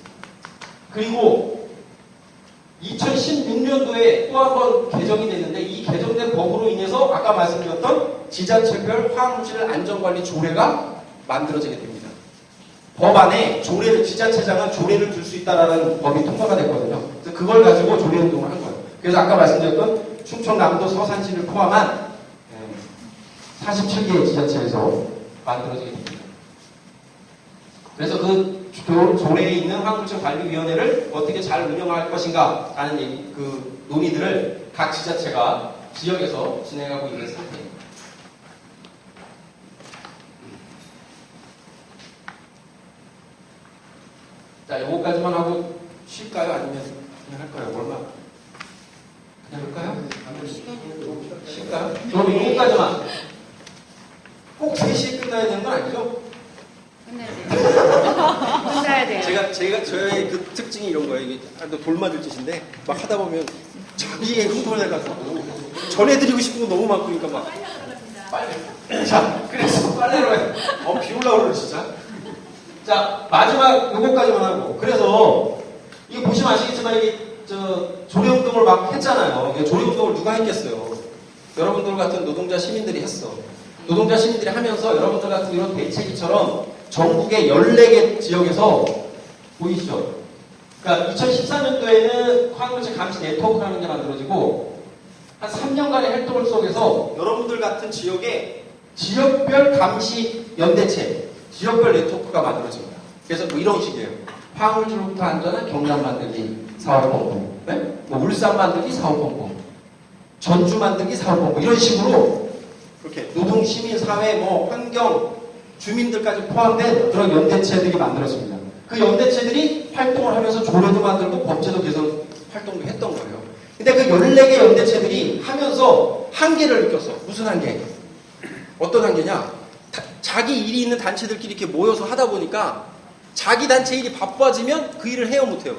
그리고 2016년도에 또 한 번 개정이 됐는데 이 개정된 법으로 인해서 아까 말씀드렸던 지자체별 화학물질 안전관리 조례가 만들어지게 됩니다. 법 안에 지자체장은 조례를 둘 수 있다라는 법이 통과가 됐거든요. 그래서 그걸 가지고 조례 운동을 한 거예요. 그래서 아까 말씀드렸던 충청남도 서산시를 포함한 47개의 지자체에서 만들어지게 됩니다. 그래서 그 조례에 있는 화학물질관리위원회를 어떻게 잘 운영할 것인가 라는 그 논의들을 각 지자체가 지역에서 진행하고 있는 상태입니다. 자, 요거까지만 하고 쉴까요? 아니면 그냥 할까요? 얼마? 그냥 할까요? 쉴까요? 그럼 요거까지만. 꼭 3시에 끝나야 되는 건 아니죠? 끝내야 돼요. 끝내야 돼요. 저의 그 특징이 이런 거예요. 이게 또 돌맞을 짓인데 막 하다 보면 자기의 흥분을 해가지고 전해드리고 싶은 거 너무 많으니까 막 빨리. 자, 그래서 빨래로 해. 비 올라오려 진짜. 자, 마지막 요거까지만 하고. 그래서 이거 보시면 아시겠지만 이게 조례운동을 막 했잖아요. 이게 조례운동을 누가 했겠어요? 여러분들 같은 노동자 시민들이 했어. 노동자 시민들이 하면서 여러분들 같은 이런 대책위처럼 전국의 14개 지역에서 보이시죠? 그러니까 2014년도에는 화학물질 감시 네트워크라는 게 만들어지고 한 3년간의 활동을 속에서 여러분들 같은 지역에 지역별 감시 연대체, 지역별 네트워크가 만들어집니다. 그래서 뭐 이런 식이에요. 화학물질로부터 안전한 경남 만들기 사업본부, 네? 뭐 울산 만들기 사업본부, 전주 만들기 사업본부 이런 식으로 그렇게 노동, 시민, 사회, 뭐 환경, 주민들까지 포함된 그런 연대체들이 만들어집니다. 그 연대체들이 활동을 하면서 조례도 만들고 법제도 개선 활동도 했던 거예요. 근데 그 14개 연대체들이 하면서 한계를 느꼈어. 무슨 한계? 어떤 한계냐? 자기 일이 있는 단체들끼리 이렇게 모여서 하다 보니까 자기 단체 일이 바빠지면 그 일을 해요, 못해요?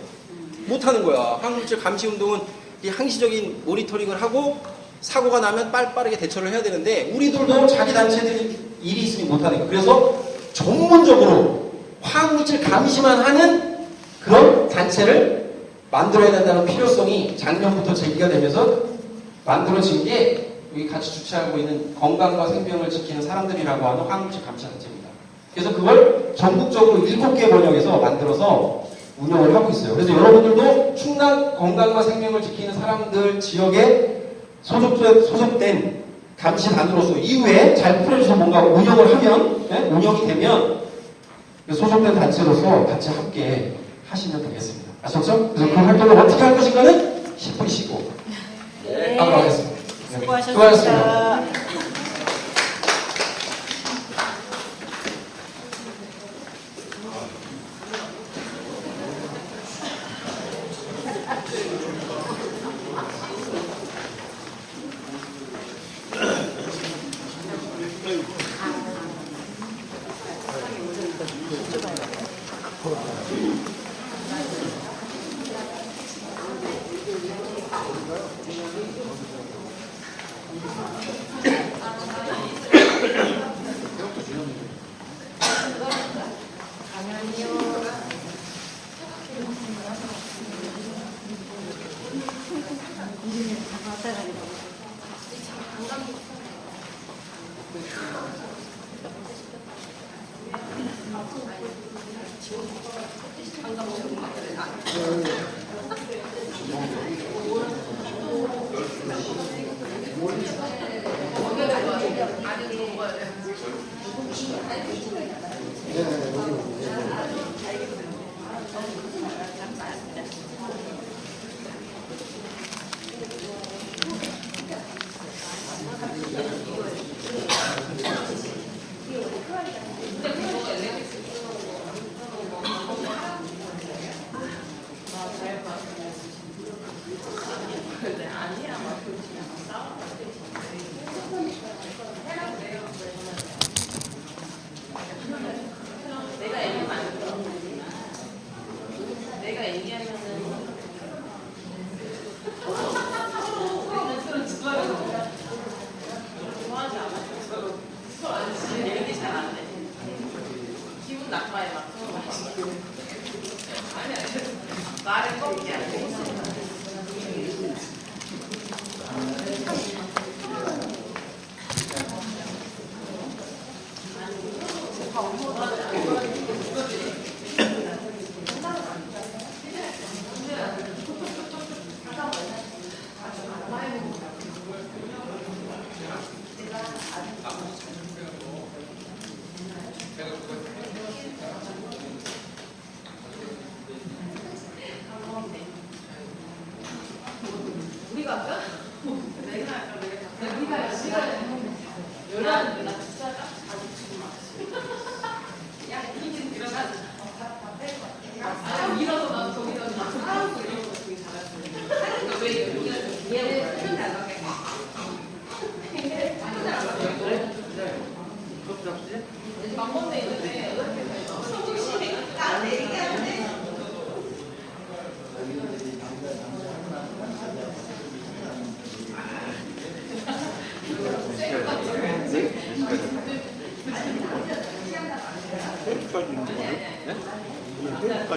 못하는 거야. 화학물질 감시 운동은 항시적인 모니터링을 하고 사고가 나면 빠르게 대처를 해야 되는데 우리들도 자기 단체들이 일이 있으니 못하는 거예요. 그래서 전문적으로 화학물질 감시만 하는 그런 단체를 만들어야 된다는 필요성이 작년부터 제기가 되면서 만들어진 게 여기 같이 주최하고 있는 건강과 생명을 지키는 사람들이라고 하는 화학물질 감시 단체입니다. 그래서 그걸 전국적으로 7개 번역에서 만들어서 운영을 하고 있어요. 그래서 여러분들도 충남 건강과 생명을 지키는 사람들 지역에 소속된 감시단으로서 이후에 잘 풀어줘서 뭔가 운영을 하면, 네? 운영이 되면 소속된 단체로서 같이 함께 하시면 되겠습니다. 아셨죠? 그래서 그 활동을 어떻게 할 것인가는 10분 쉬고 하도록 하겠습니다. 네. 수고하셨습니다.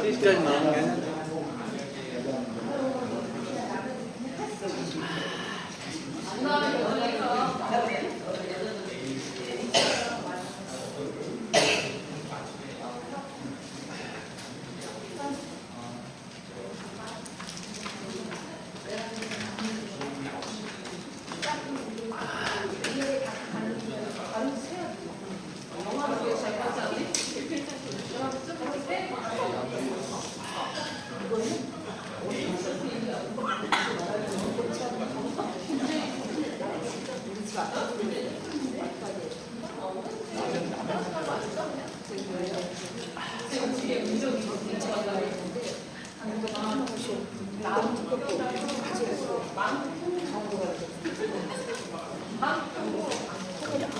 10까지 나오는 게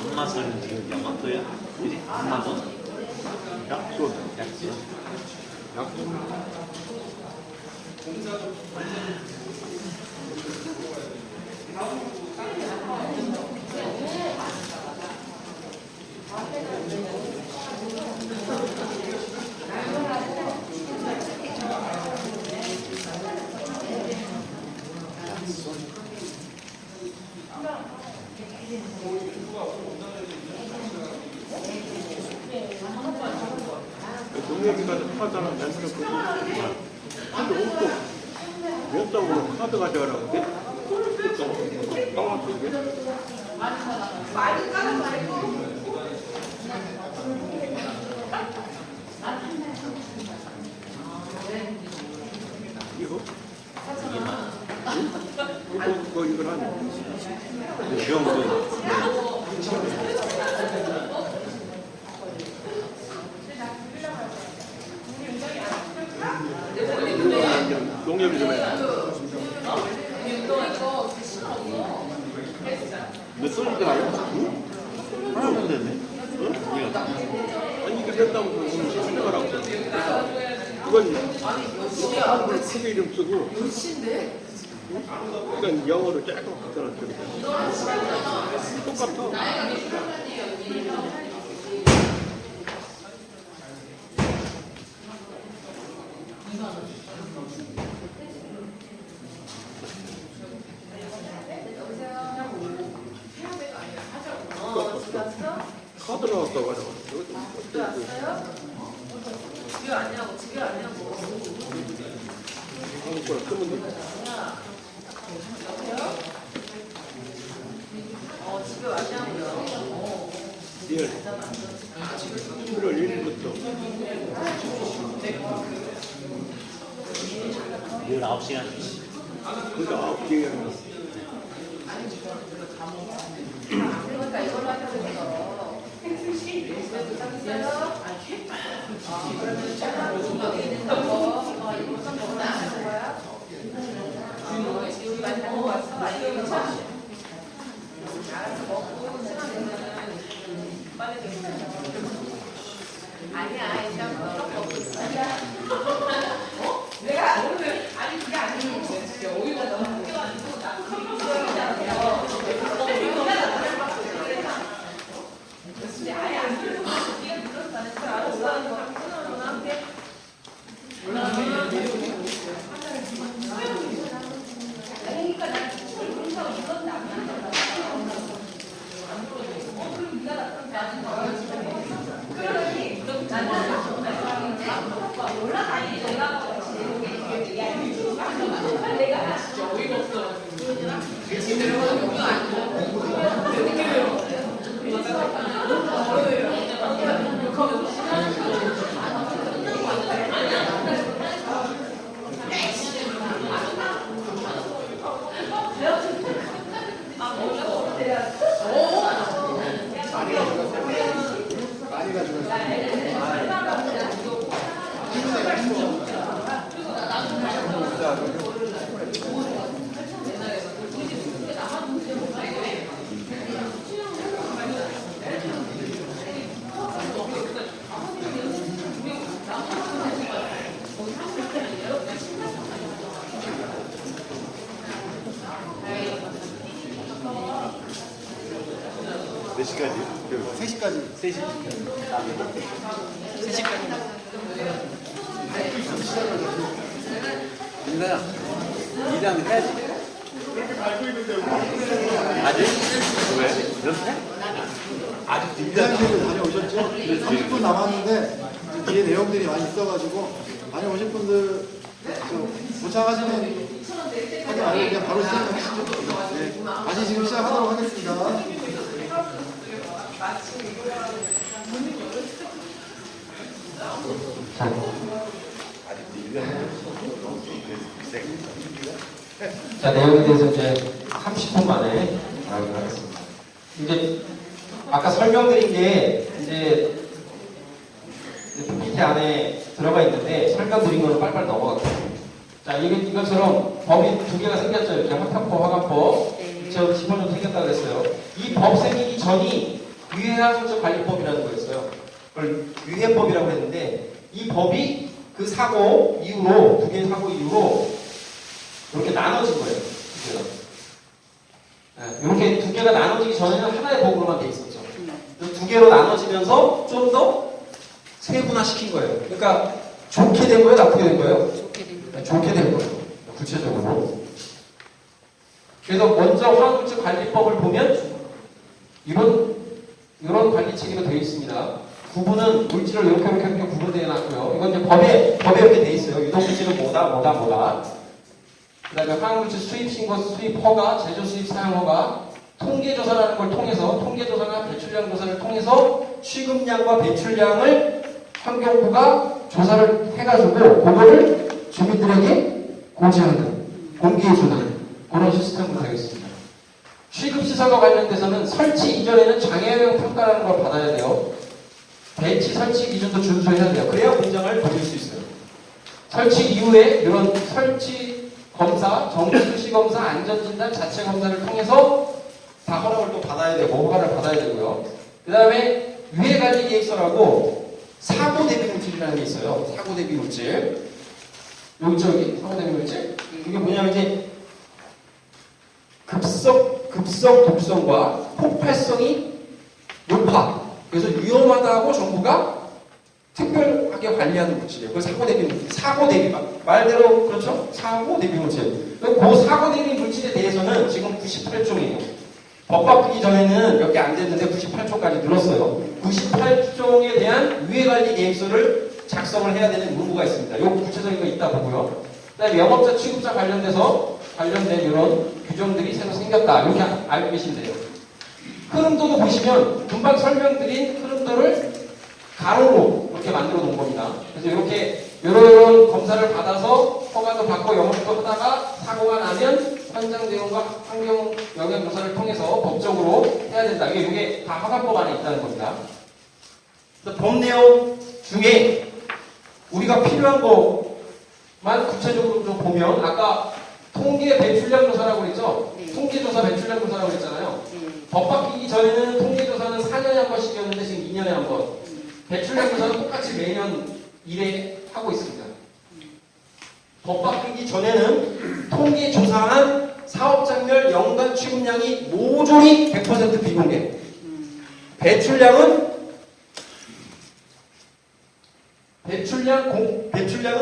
안마선은 지금 영업도요? 안마선? 약손. 약손. 약손. 농협이가 카드나 렌트를 보고 카드 없고 몇 장으로 카드 가져가라고 돼? 까맣게 이거? 이거 이걸 하냐? 농협이 좀 해. 몇 손인지 알아? 응? 하나만 됐네. 응? 아니 이게 몇 장으로 오늘 생각하라고. 이건 한글 크게 이름 쓰고. 그러니까 영어로 조금 바꿔놨죠. 똑같아. 카드 나왔다 가져가. 집에 왔냐고, 집에 왔냐고. 한국 거랑 쓰면 돼. 집에 왔냐고요. 예. 11월 1일부터 19시간. 그러니까 9시에 그러니까 이걸로 하자고 했어. 그러면 제가 여기 있는 거, 이거 좀 먹고 나가는 거야? 우리 많이 먹고 왔어? 아니면 알아서 먹고 시간 되면은 빨리 좀 아니야, 일단 그런 거 없어. 내가 오늘 아니 그게 아니고 진짜 오이가 너무 아예 안 들고 네가 들어서 다니까 알았어. 함께 그러니까 난 그런다고 이건 안 한다. 그럼 네가 나쁜 그러니 나는 올라가니 올라가고 내가 진짜 어이가 없어. 지금 내려가는 거 아니고 어떻게 배워? 몇 시까지? 3시까지. 3시. 3시까지. 민서야, 이장 해야지. 아직? 왜? 이렇게? 아직 위원회를 다녀오셨죠? 30분 남았는데 뒤에 내용들이 많이 있어가지고 다녀오신 분들 도착하시면 하지 말고 그냥 바로 시작하시죠. 네. 다시 지금 시작하도록 하겠습니다. 자, 내용에 대해서 이제 30분 만에 말하도록 하겠습니다. 이제 아까 설명드린 게 이제 PPT 안에 들어가 있는데 설명드린 거는 빨리빨리 넘어갈게요. 자, 이것처럼 법이 두 개가 생겼죠. 이렇게 화탄법, 화관법. 2015년 생겼다고 그랬어요. 이 법 생기기 전이 유해하수처관리법이라는 거였어요. 그걸 유해법이라고 했는데 이 법이 그 사고 이후로, 두 개의 사고 이후로 이렇게 나눠진 거예요. 두 개가. 이렇게 두 개가 나눠지기 전에는 하나의 법으로만 돼 있었죠. 두 개로 나눠지면서 좀 더 세분화시킨 거예요. 그러니까 좋게 된 거예요, 나쁘게 된 거예요? 좋게 된 거예요. 구체적으로. 그래서 먼저 화학물질관리법을 보면 이런 관리 체계로 되어 있습니다. 구분은 물질을 이렇게 구분되어 놨고요. 이건 이제 법에 이렇게 되어 있어요. 유독물질은 뭐다. 그 다음에 화학물질 수입 신고, 수입 허가, 제조 수입 사용 허가, 통계조사라는 걸 통해서, 통계조사나 배출량 조사를 통해서 취급량과 배출량을 환경부가 조사를 해가지고 그거를 주민들에게 고지하는, 공개해주는 그런 시스템으로 되어 있습니다. 취급시설과 관련돼서는 설치 이전에는 장애영 평가라는 걸 받아야 돼요. 배치 설치 기준도 준수해야 돼요. 그래야 공장을 돌릴 수 있어요. 설치 이후에 이런 설치 검사, 정수시 검사, 안전진단, 자체 검사를 통해서 다 허락을 또 받아야 되고, 허가를 받아야 되고요. 그 다음에 유해관리 계획서라고 사고 대비 물질이라는 게 있어요. 사고 대비 물질. 여기 사고 대비 물질. 이게 뭐냐면 이제 급성 독성과 폭발성이 높아. 그래서 위험하다고 정부가 특별하게 관리하는 물질이에요. 그걸 사고 대비 물질. 사고 대비 말대로 그렇죠? 사고 대비 물질. 그 사고 대비 물질에 대해서는 지금 98종이에요. 법 바뀌기 전에는 몇 개 안 됐는데 98종까지 늘었어요. 98종에 대한 유해관리 계획서를 작성을 해야 되는 문구가 있습니다. 요 구체적인 거 이따 보고요. 그다음에 영업자 취급자 관련된 이런 규정들이 새로 생겼다. 이렇게 알고 계시면 돼요. 흐름도도 보시면 금방 설명드린 흐름도를 가로로 이렇게 만들어 놓은 겁니다. 그래서 이렇게 이런 검사를 받아서 허가도 받고 영업도 하다가 사고가 나면 현장 내용과 환경 영향 조사를 통해서 법적으로 해야 된다. 이게 다 허가법 안에 있다는 겁니다. 그래서 법 내용 중에 우리가 필요한 것만 구체적으로 좀 보면 아까 통계 배출량 조사라고 그랬죠? 통계조사 배출량 조사라고 그랬잖아요. 법 바뀌기 전에는 통계조사는 4년에 한 번씩이었는데 지금 2년에 한 번. 배출량 조사는 똑같이 매년 1회 하고 있습니다. 법 바뀌기 전에는 통계조사한 사업장별 연간 취급량이 모조리 100% 비공개. 배출량은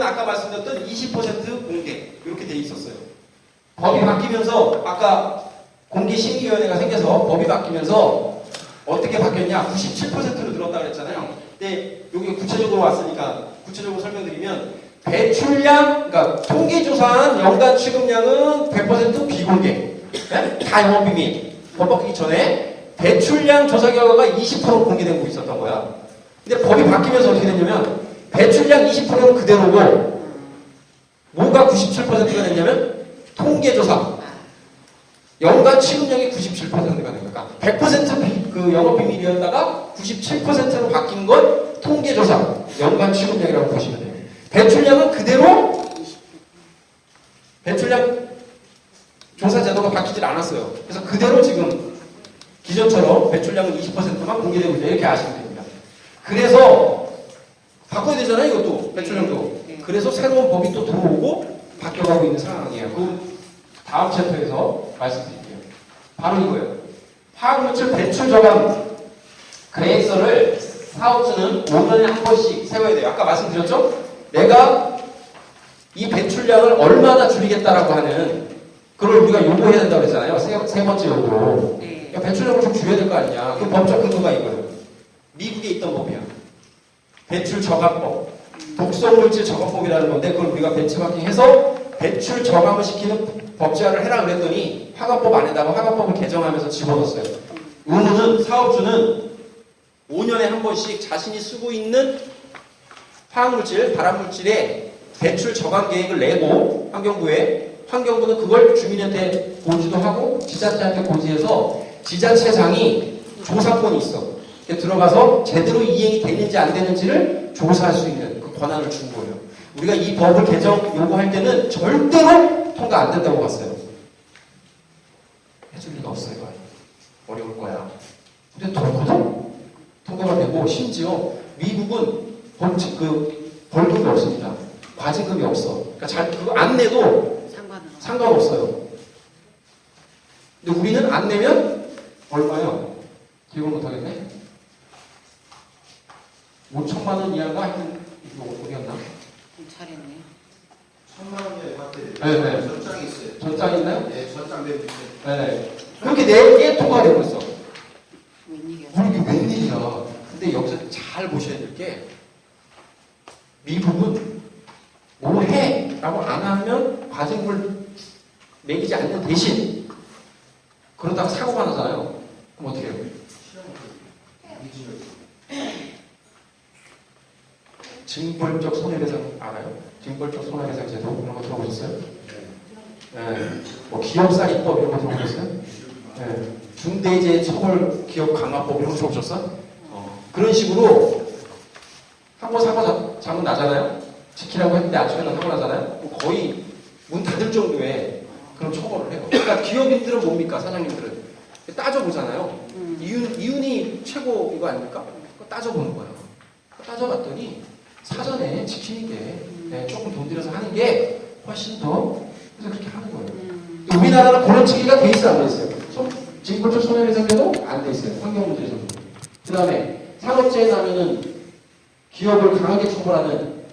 아까 말씀드렸던 20% 공개. 이렇게 돼 있었어요. 법이 바뀌면서 아까 공개심의위원회가 생겨서 법이 바뀌면서 어떻게 바뀌었냐? 97%로 늘었다고 그랬잖아요. 근데 여기 구체적으로 왔으니까 구체적으로 설명드리면 배출량, 그러니까 통계조사한 연간 취급량은 100% 비공개. 네? 다 영업비밀. 법 바뀌기 전에 배출량 조사 결과가 20% 공개되고 있었던 거야. 근데 법이 바뀌면서 어떻게 됐냐면 배출량 20%는 그대로고 뭐가 97%가 됐냐면 통계조사. 연간 취급량이 97%가 된 거니까 100% 그 영업비밀이었다가 97%로 바뀐 건 통계조사 연간 취급량이라고 보시면 돼요. 배출량은 그대로 배출량 조사 제도가 바뀌질 않았어요. 그래서 그대로 지금 기존처럼 배출량은 20%만 공개되고 있다 이렇게 아시면 됩니다. 그래서 바꿔야 되잖아요. 이것도 배출량도. 그래서 새로운 법이 또 들어오고 바뀌어가고 있는 상황이에요. 그 다음 챕터에서 말씀드릴게요. 바로 이거예요. 화학물질 배출 저감 계획서를 사업주는 5년에 한 번씩 세워야 돼요. 아까 말씀드렸죠? 내가 이 배출량을 얼마나 줄이겠다라고 하는 그걸 우리가 요구해야 된다고 했잖아요. 세 번째 요구. 네. 그러니까 배출량을 좀 줄여야 될 거 아니냐. 그 법적 근거가 이거예요. 미국에 있던 법이야. 배출 저감법. 독성물질 저감법이라는 건데 그걸 우리가 벤치마킹해서 배출 저감을 시키는 법 제안을 해라 그랬더니 화가법 안에다가 화가법을 개정하면서 집어넣었어요. 의무는 사업주는 5년에 한 번씩 자신이 쓰고 있는 화학물질, 발암물질의 배출 저감 계획을 내고 환경부는 그걸 주민한테 고지도 하고 지자체한테 고지해서 지자체장이 조사권이 있어. 들어가서 제대로 이행이 되는지 안 되는지를 조사할 수 있는 그 권한을 준 거예요. 우리가 이 법을 개정 요구할 때는 절대로 통과 안 된다고 봤어요. 해줄 리가 없어요. 어려울 거야. 근데 통과가 되고 심지어 미국은 벌금이 없습니다. 과징금이 없어. 그러니까 그거 안 내도 상관없어요. 근데 우리는 안 내면 얼마요? 기억을 못하겠네. 5천만 원 이하가 하여튼 이거 어디였나? 잘했네. 1,000만 원에 봤대요. 네. 전장이 있어요. 전장 있나요? 네, 전장 내고 있어요. 네. 그렇게 내게 통과가 되고 있어. 웬일이야? 이게 웬일이야. 근데 여기서 잘 보셔야 될 게 미국은 뭐 해? 라고 안 하면 과징금을 매기지 않는 대신 그러다가 사고가 나잖아요. 그럼 어떻게 해요? 징벌적 손해배상 알아요? 징벌적 손해배상 제도 그런 거 들어보셨어요? 네. 뭐 기업사기법 이런 거 들어보셨어요? 네. 중대재해처벌 기업 강화법 이런 거 들어보셨어? 그런 식으로 한 번 사고 장은 나잖아요? 지키라고 했는데 안 지키면 사고 나잖아요? 거의 문 닫을 정도의 그런 처벌을 해요. 그러니까 기업인들은 뭡니까? 사장님들은 따져보잖아요. 이윤이 최고 이거 아닙니까? 따져보는 거예요. 따져봤더니 사전에 지키는 게 조금 돈 들여서 하는 게 훨씬 더 그래서 그렇게 하는 거예요. 우리나라는 그런 체계가 돼 있어요, 안 돼 있어요? 징벌적 손해배상제도 안 돼 있어요. 환경문제에서도. 그 다음에 산업재해 나면은 기업을 강하게 처벌하는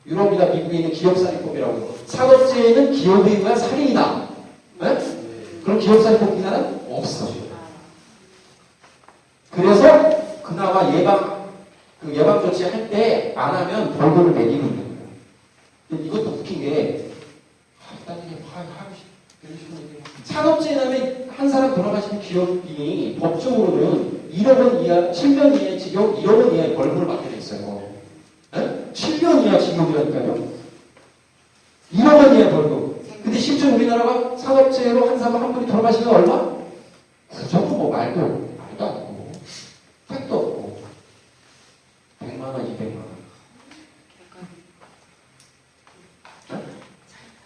유럽이나 미국에 있는 기업살인법이라고. 산업재해는 기업에 의한 살인이다. 네? 그런 기업살인법 우리나라는 없어. 그래서 그나마 예방 조치 할 때 안 하면 벌금을 매기고 있는 거예요. 근데 이것도 웃긴 게 산업재해 나면 한 사람 돌아가시는 기업인이 법적으로는 1억 원 이하, 7년 이하의 징역, 1억 원 이하의 벌금을 받게 돼 있어요. 네? 7년 이하 징역이라니까요. 1억 원 이하의 벌금. 근데 실제 우리나라가 산업재해로 한 사람 한 분이 돌아가시면 얼마? 그 정도 뭐 말도 안 되고 택도 없고 100만 원, 200만 원. 네?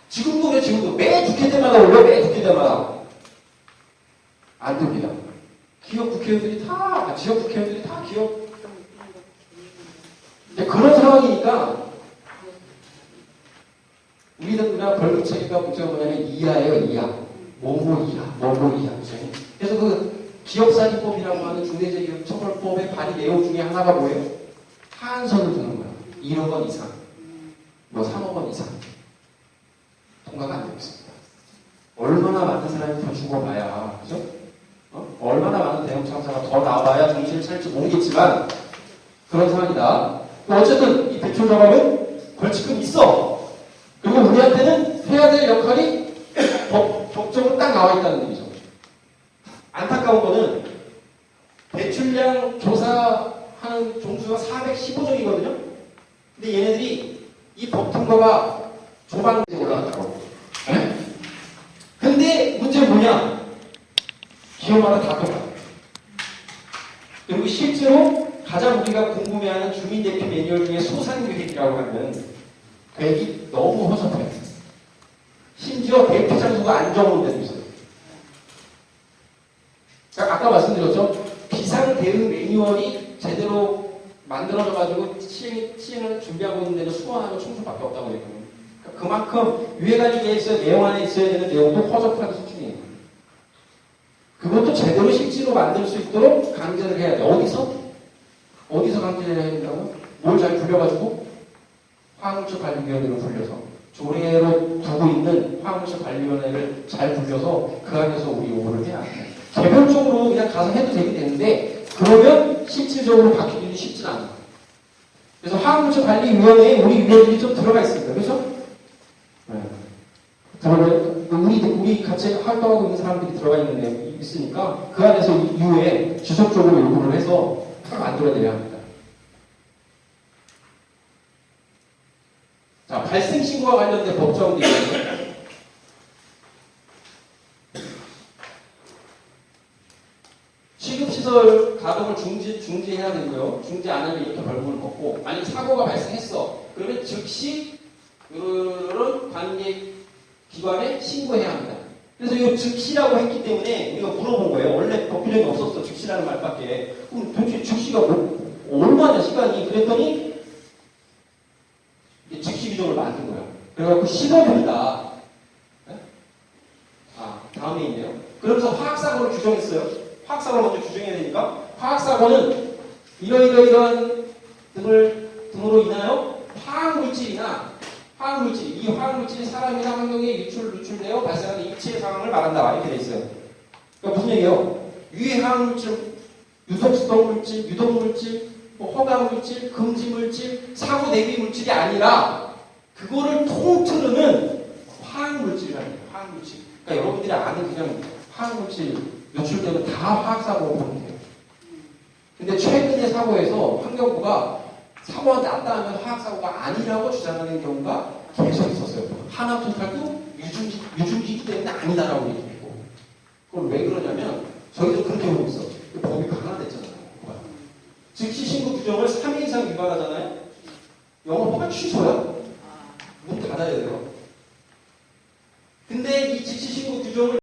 지금도 그래, 지금도 매 국회 때마다 올려, 매 국회 때마다 안 됩니다. 지역 국회의원들이 다 기업. 그런 상황이니까 우리나라 벌금 체계가 문제가 뭐냐면 이하예요, 이하. 뭐뭐 이하. 그래서 그 기업사기법이라고 하는 중대재해처벌법의 발의 내용 중에 하나가 뭐예요? 하한선을 두는 거야. 1억 원 이상, 뭐 3억 원 이상. 통과가 안 되고 있습니다. 얼마나 많은 사람이 더 죽어봐야, 그죠? 얼마나 많은 대형 참사가 더 나와야 정신을 차릴지 모르겠지만 그런 상황이다. 어쨌든 이 배출 저감은 벌칙금이 있어. 그리고 우리한테는 해야 될 역할이 법적으로 딱 나와 있다는 얘기죠. 안타까운 거는 배출량 조사하는 종수가 415종이거든요. 근데 얘네들이 이 법 통과가 조반에 올라갔다고. 네? 근데 문제는 뭐냐? 기업마다 다 똑같아. 그리고 실제로 가장 우리가 궁금해하는 주민대피 매뉴얼 중에 소상계획이라고 하는 계획이 너무 허접해요. 심지어 대피 장소가 안 정한 데도 있어요. 아까 말씀드렸죠? 비상대응 매뉴얼이 제대로 만들어져가지고 시행을 준비하고 있는 데는 수원하고 충주밖에 없다고 했거든요. 그만큼 유해관리계에 있어야 내용 안에 있어야 되는 내용도 허접한 수준이에요. 그것도 제대로 실제로 만들 수 있도록 강제를 해야 돼. 어디서 강제를 해야 된다고? 뭘 잘 굴려가지고? 화학물질 관리위원회로 불려서 조례로 두고 있는 화학물질 관리위원회를 잘 불려서 그 안에서 우리 요구를 해야 해요. 개별적으로 그냥 가서 해도 되긴 되는데 그러면 실질적으로 바뀌기는 쉽진 않아요. 그래서 화학물질 관리위원회에 우리 위원들이 좀 들어가 있습니다. 그렇죠? 네. 우리 같이 활동하고 있는 사람들이 들어가 있으니까 그 안에서 이후에 지속적으로 요구를 해서 만들어내야 합니다. 자, 발생신고와 관련된 법정들이 취급시설 가동을 중지해야 되고요. 중지 안 하면 이렇게 벌금을 먹고, 만약 사고가 발생했어. 그러면 즉시 그런 관계 기관에 신고해야 합니다. 그래서 이거 즉시라고 했기 때문에 우리가 물어본 거예요. 원래 법규정이 없었어. 즉시라는 말밖에. 그럼 도대체 즉시가 얼마나 시간이? 그랬더니 즉시 규정을 만든 거야. 그래갖고 15분이다. 네? 아, 다음에 있네요. 그러면서 화학사고를 규정했어요. 화학사고를 먼저 규정해야 되니까 화학사고는 이러한 등으로 인하여 이 화학물질이 사람이나 환경에 누출되어 발생하는 이치의 상황을 말한다. 이렇게 돼 있어요. 그러니까 무슨 얘기예요? 유해 화학물질, 유독성 물질, 유독물질, 허가물질, 금지물질, 사고 대비 물질이 아니라 그거를 통틀으는 화학물질이라는 거예요. 화학물질. 그러니까 여러분들이 아는 그냥 화학물질 노출되면 다 화학사고로 보면 돼요. 근데 최근의 사고에서 환경부가 사고가 났다 하면 화학사고가 아니라고 주장하는 경우가 계속 있었어요. 하나부터 유증기이기 때문에 아니다라고 얘기했고. 그럼 왜 그러냐면 저희도 그렇게 보고 있어. 법이 강화됐잖아요. 즉시 신고 규정을 3일 이상 위반하잖아요. 영업허가 취소야. 문 닫아야 돼요. 근데 이 즉시 신고 규정을